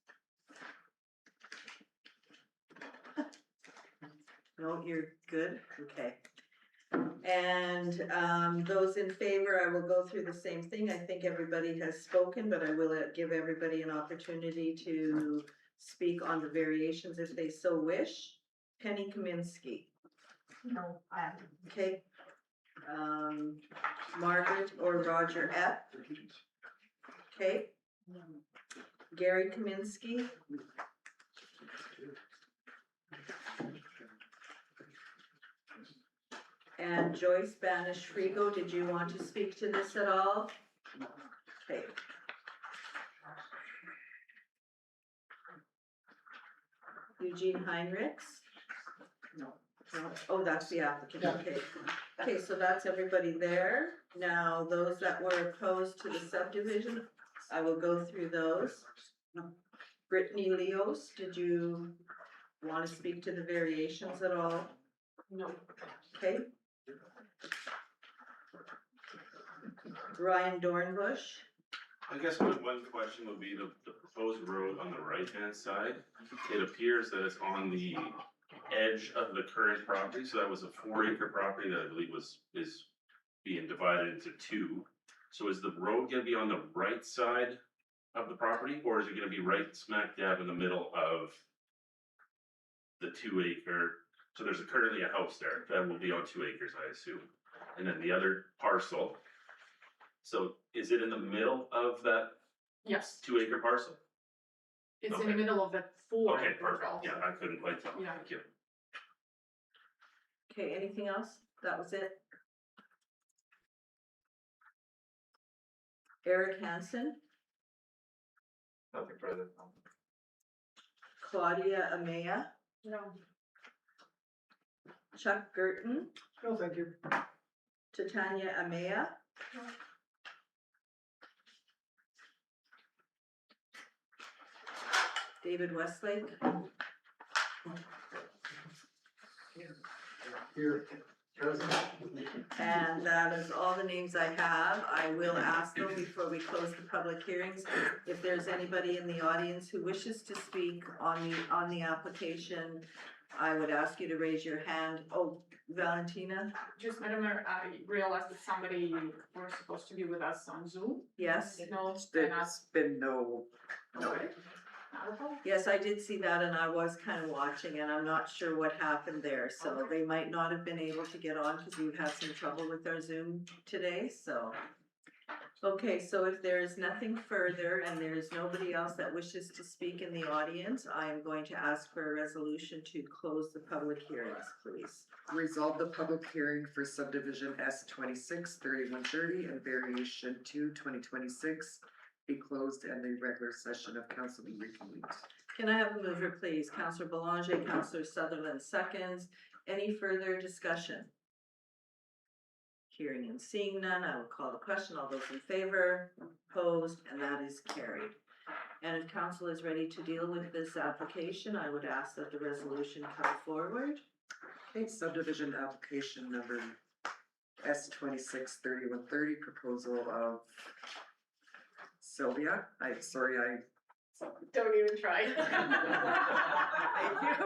No, you're good? Okay. And those in favor, I will go through the same thing. I think everybody has spoken, but I will give everybody an opportunity to speak on the variations if they so wish? Penny Kaminsky. No, I haven't. Okay. Margaret or Roger F. Okay. Gary Kaminsky. And Joyce Banish Frigo, did you want to speak to this at all? Okay. Eugene Heinrichs? No. No, oh, that's the applicant, okay. Okay, so that's everybody there. Now, those that were opposed to the subdivision, I will go through those. Brittany Leos, did you want to speak to the variations at all? No. Okay. Ryan Dornbush, I guess one question would be the proposed road on the right-hand side. It appears that it's on the edge of the current property, so that was a 4-acre property that I believe is being divided into 2. So is the road gonna be on the right side of the property, or is it gonna be right smack dab in the middle of the 2-acre? So there's currently a house there, that will be on 2 acres, I assume. And then the other parcel. So is it in the middle of that Yes, 2-acre parcel? it's in Okay. the middle of that 4. Okay, perfect, yeah, I couldn't quite tell, Yeah. thank you. okay, anything else? That was it? Eric Hansen, Nothing further. Claudia Amaya, No. Chuck Girton, No, thank you. Titania Amaya. David Westlake. Here. And that is all the names I have. I will ask though, before we close the public hearings, if there's anybody in the audience who wishes to speak on the application, I would ask you to raise your hand. Oh, Valentina? Just, Madam Mayor, I realized that somebody was supposed to be with us on Zoom. Yes? No, they're not. There's been no, Okay. Not at all. Yes, I did see that and I was kind of watching and I'm not sure what happened there. So they might not have been able to get on because we've had some trouble with our Zoom today, so. Okay, so if there's nothing further and there's nobody else that wishes to speak in the audience, I am going to ask for a resolution to close the public hearings, please. resolve the public hearing for subdivision S 26-3130 and variation 2-2026 be closed and the regular session of council be reconvened. Can I have a mover, please? Councillor Belanger, Councillor Sutherland seconds. Any further discussion? Hearing and seeing none, I will call the question. All those in favor, opposed, and that is carried. And if council is ready to deal with this application, I would ask that the resolution come forward. Okay, subdivision application number S 26-3130, proposal of Sylvia, Don't even try. Thank you.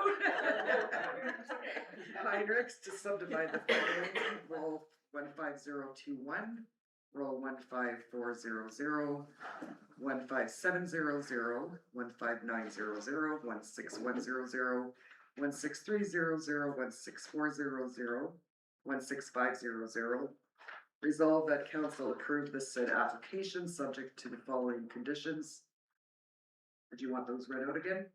Heinrichs to subdivide the following, roll 15021, roll 15400, 15700, 15900, 16100, 16300, 16400, 16500. Resolve that council approve the said application subject to the following conditions. Do you want those read out again?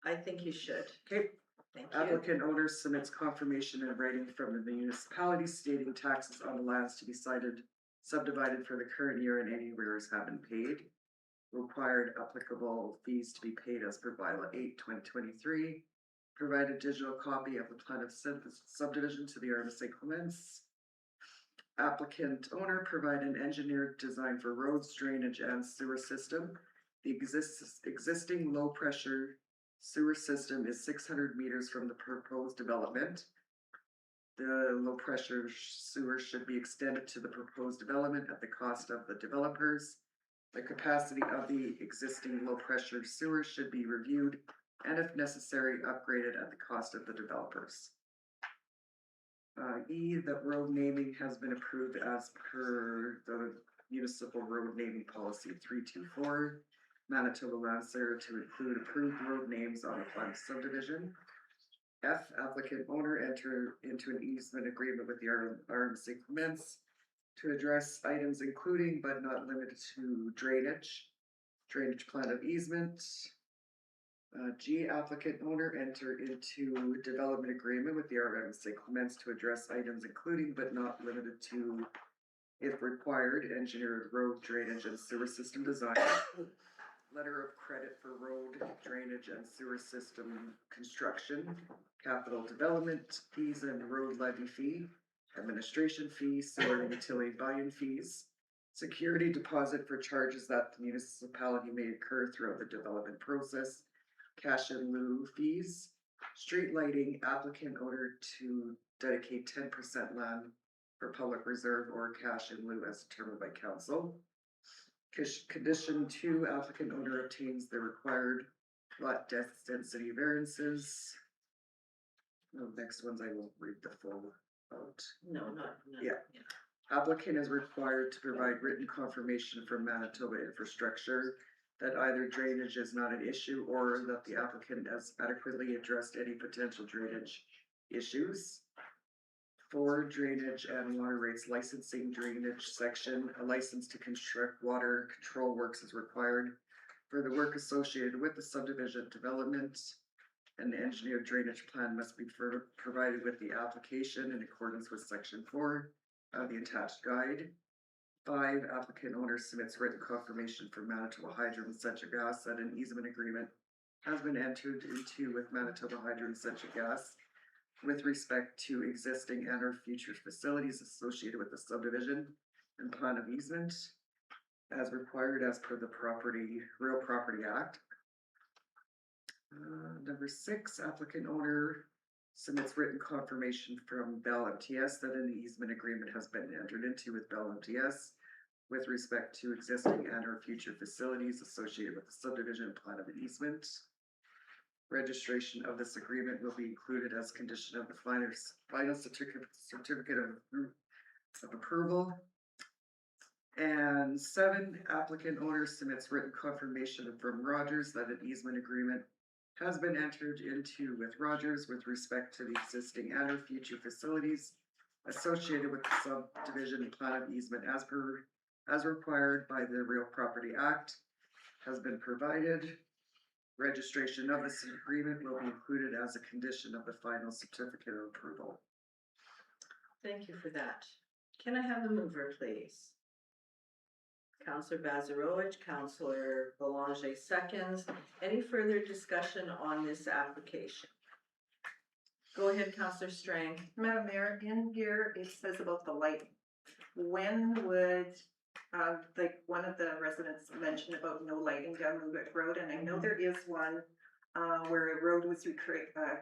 I think you should. Okay. Thank you. Applicant owner submits confirmation in writing from the municipality stating taxes on the lands to be subdivided for the current year and any arrears have been paid. Required applicable fees to be paid as per bylaw 8/2023. Provide a digital copy of the plan of subdivision to the RMSA comments. Applicant owner provide an engineered design for roads, drainage and sewer system. The existing low pressure sewer system is 600 meters from the proposed development. The low pressure sewer should be extended to the proposed development at the cost of the developers. The capacity of the existing low pressure sewer should be reviewed and if necessary, upgraded at the cost of the developers. E, that road naming has been approved as per the municipal road naming policy 324. Manitoba Land Survey to include approved road names on the planned subdivision. F, applicant owner enter into an easement agreement with the RMC Clements to address items including but not limited to drainage plan of easement. G, applicant owner enter into development agreement with the RMC Clements to address items including but not limited to, if required, engineered road drainage and sewer system design. Letter of credit for road drainage and sewer system construction, capital development fees and road levy fee, administration fees, sewer and utility buy-in fees, security deposit for charges that the municipality may incur throughout the development process, cash in lieu fees, street lighting, applicant owner to dedicate 10% land for public reserve or cash in lieu as determined by council. Condition 2, applicant owner obtains the required lot density variances. The next ones I will read the full vote. No, not. Yeah. Applicant is required to provide written confirmation from Manitoba Infrastructure that either drainage is not an issue or that the applicant has adequately addressed any potential drainage issues. For drainage and water rates licensing drainage section, a license to construct water control works is required for the work associated with the subdivision development. An engineered drainage plan must be provided with the application in accordance with section 4 of the attached guide. 5, applicant owner submits written confirmation from Manitoba Hydro and Central Gas that an easement agreement has been entered into with Manitoba Hydro and Central Gas with respect to existing and or future facilities associated with the subdivision and plan of easement as required as per the Real Property Act. Number 6, applicant owner submits written confirmation from Bell MTS that an easement agreement has been entered into with Bell MTS with respect to existing and or future facilities associated with the subdivision plan of an easement. Registration of this agreement will be included as condition of the final certificate of approval. And 7, applicant owner submits written confirmation from Rogers that an easement agreement has been entered into with Rogers with respect to the existing and or future facilities associated with the subdivision plan of easement as required by the Real Property Act has been provided. Registration of this agreement will be included as a condition of the final certificate of approval. Thank you for that. Can I have the mover, please? Councillor Bazarowicz, Councillor Belanger seconds. Any further discussion on this application? Go ahead, Councillor Strang. Madam Mayor, in here, it says about the light. When would, like one of the residents mentioned about no lighting down Lubeck Road, and I know there is one where a road was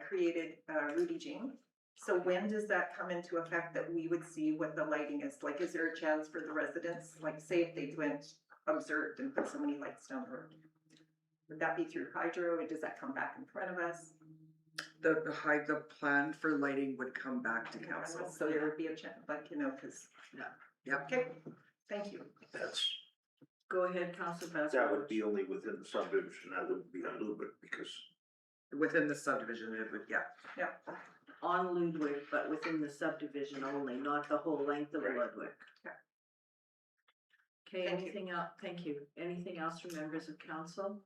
created, Rudy Jean. So when does that come into effect that we would see what the lighting is? Like, is there a chance for the residents, like say if they went observed and put so many lights down the road? Would that be through hydro, or does that come back in front of us? The plan for lighting would come back to council. So there would be a chance, like, cause. Yeah. Yep. Okay, thank you. That's, Go ahead, Councillor Bazarowicz. that would be only within the subdivision, that wouldn't be on Lubec because. Within the subdivision, it would, yeah. Yeah. On Ludwig, but within the subdivision only, not the whole length of Ludwig. Okay, Thank you. anything else? Thank you. Anything else from members of council?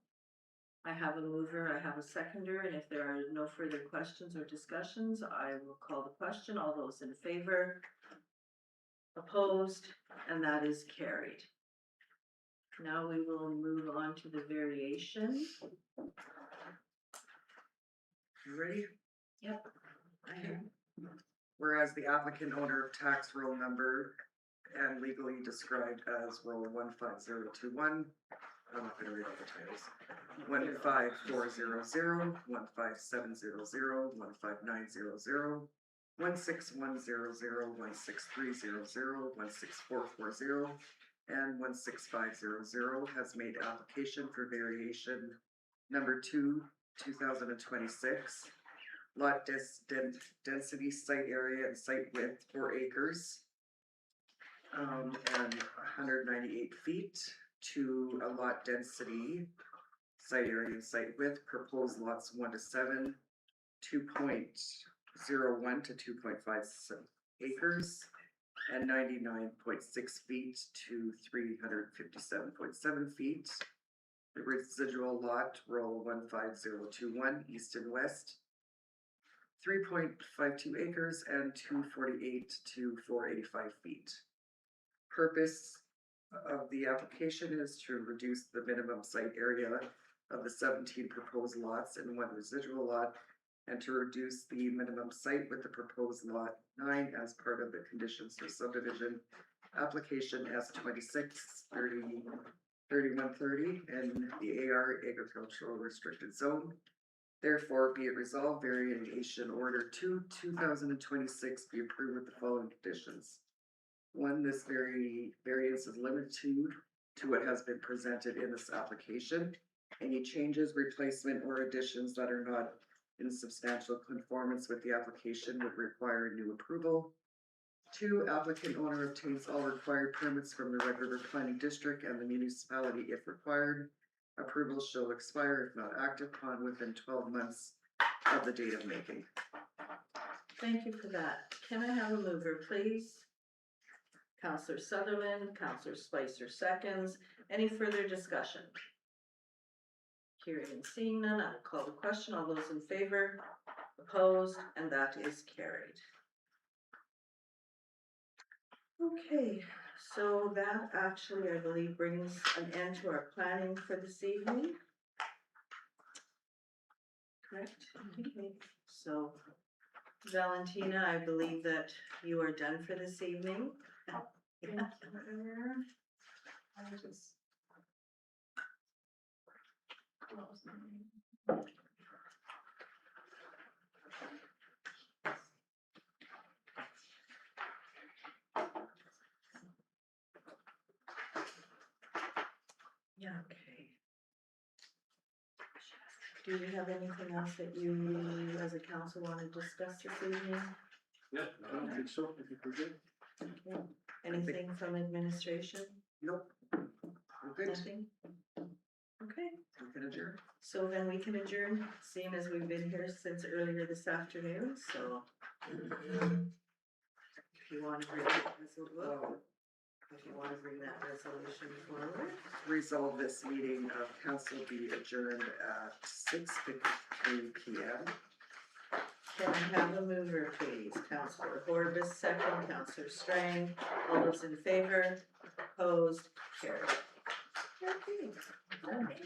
I have a mover, I have a seconder, and if there are no further questions or discussions, I will call the question. All those in favor? Opposed? And that is carried. Now we will move on to the variation. You ready? Yep. I am. Whereas the applicant owner of tax roll number and legally described as roll 15021, I'm not gonna read all the titles. 15400, 15700, 15900, 16100, 16300, 16440, and 16500 has made application for variation number 2, 2026. Lot density, site area, and site width 4 acres. And 198 feet to a lot density site area and site width, proposed lots 1 to 7, 2.01 to 2.57 acres, and 99.6 feet to 357.7 feet. The residual lot, roll 15021, east and west, 3.52 acres and 248 to 485 feet. Purpose of the application is to reduce the minimum site area of the 17 proposed lots and 1 residual lot, and to reduce the minimum site with the proposed lot 9 as part of the conditions for subdivision application S263130 in the AR agricultural restricted zone. Therefore, be it resolved, variation order 2026 be approved with the following conditions. 1, this variance is limited to what has been presented in this application. Any changes, replacement, or additions that are not in substantial conformance with the application would require new approval. 2, applicant owner obtains all required permits from the Red River Planning District and the municipality if required. Approval shall expire if not acted upon within 12 months of the date of making. Thank you for that. Can I have a mover, please? Counselor Sutherland, Counselor Spicer seconds. Any further discussion? Hearing and seeing none, I'll call the question. All those in favor, opposed, and that is carried. Okay, so that actually, I believe, brings an end to our planning for this evening. Correct? Okay, so Valentina, I believe that you are done for this evening. Thank you. I just close my name. Yeah, okay. Do you have anything else that you, as a council, want to discuss this evening? Yeah, I don't think so, I think we're good. Okay. Anything from administration? Nope. We're good. Nothing? Okay, We can adjourn. so then we can adjourn, seeing as we've been here since earlier this afternoon, so. If you want to bring that resolution forward. Resolve this meeting of council be adjourned at 6:53 PM. Can I have a mover, please? Counselor Horbis, second, Counselor Strang, all those in favor, opposed, carried. Okay.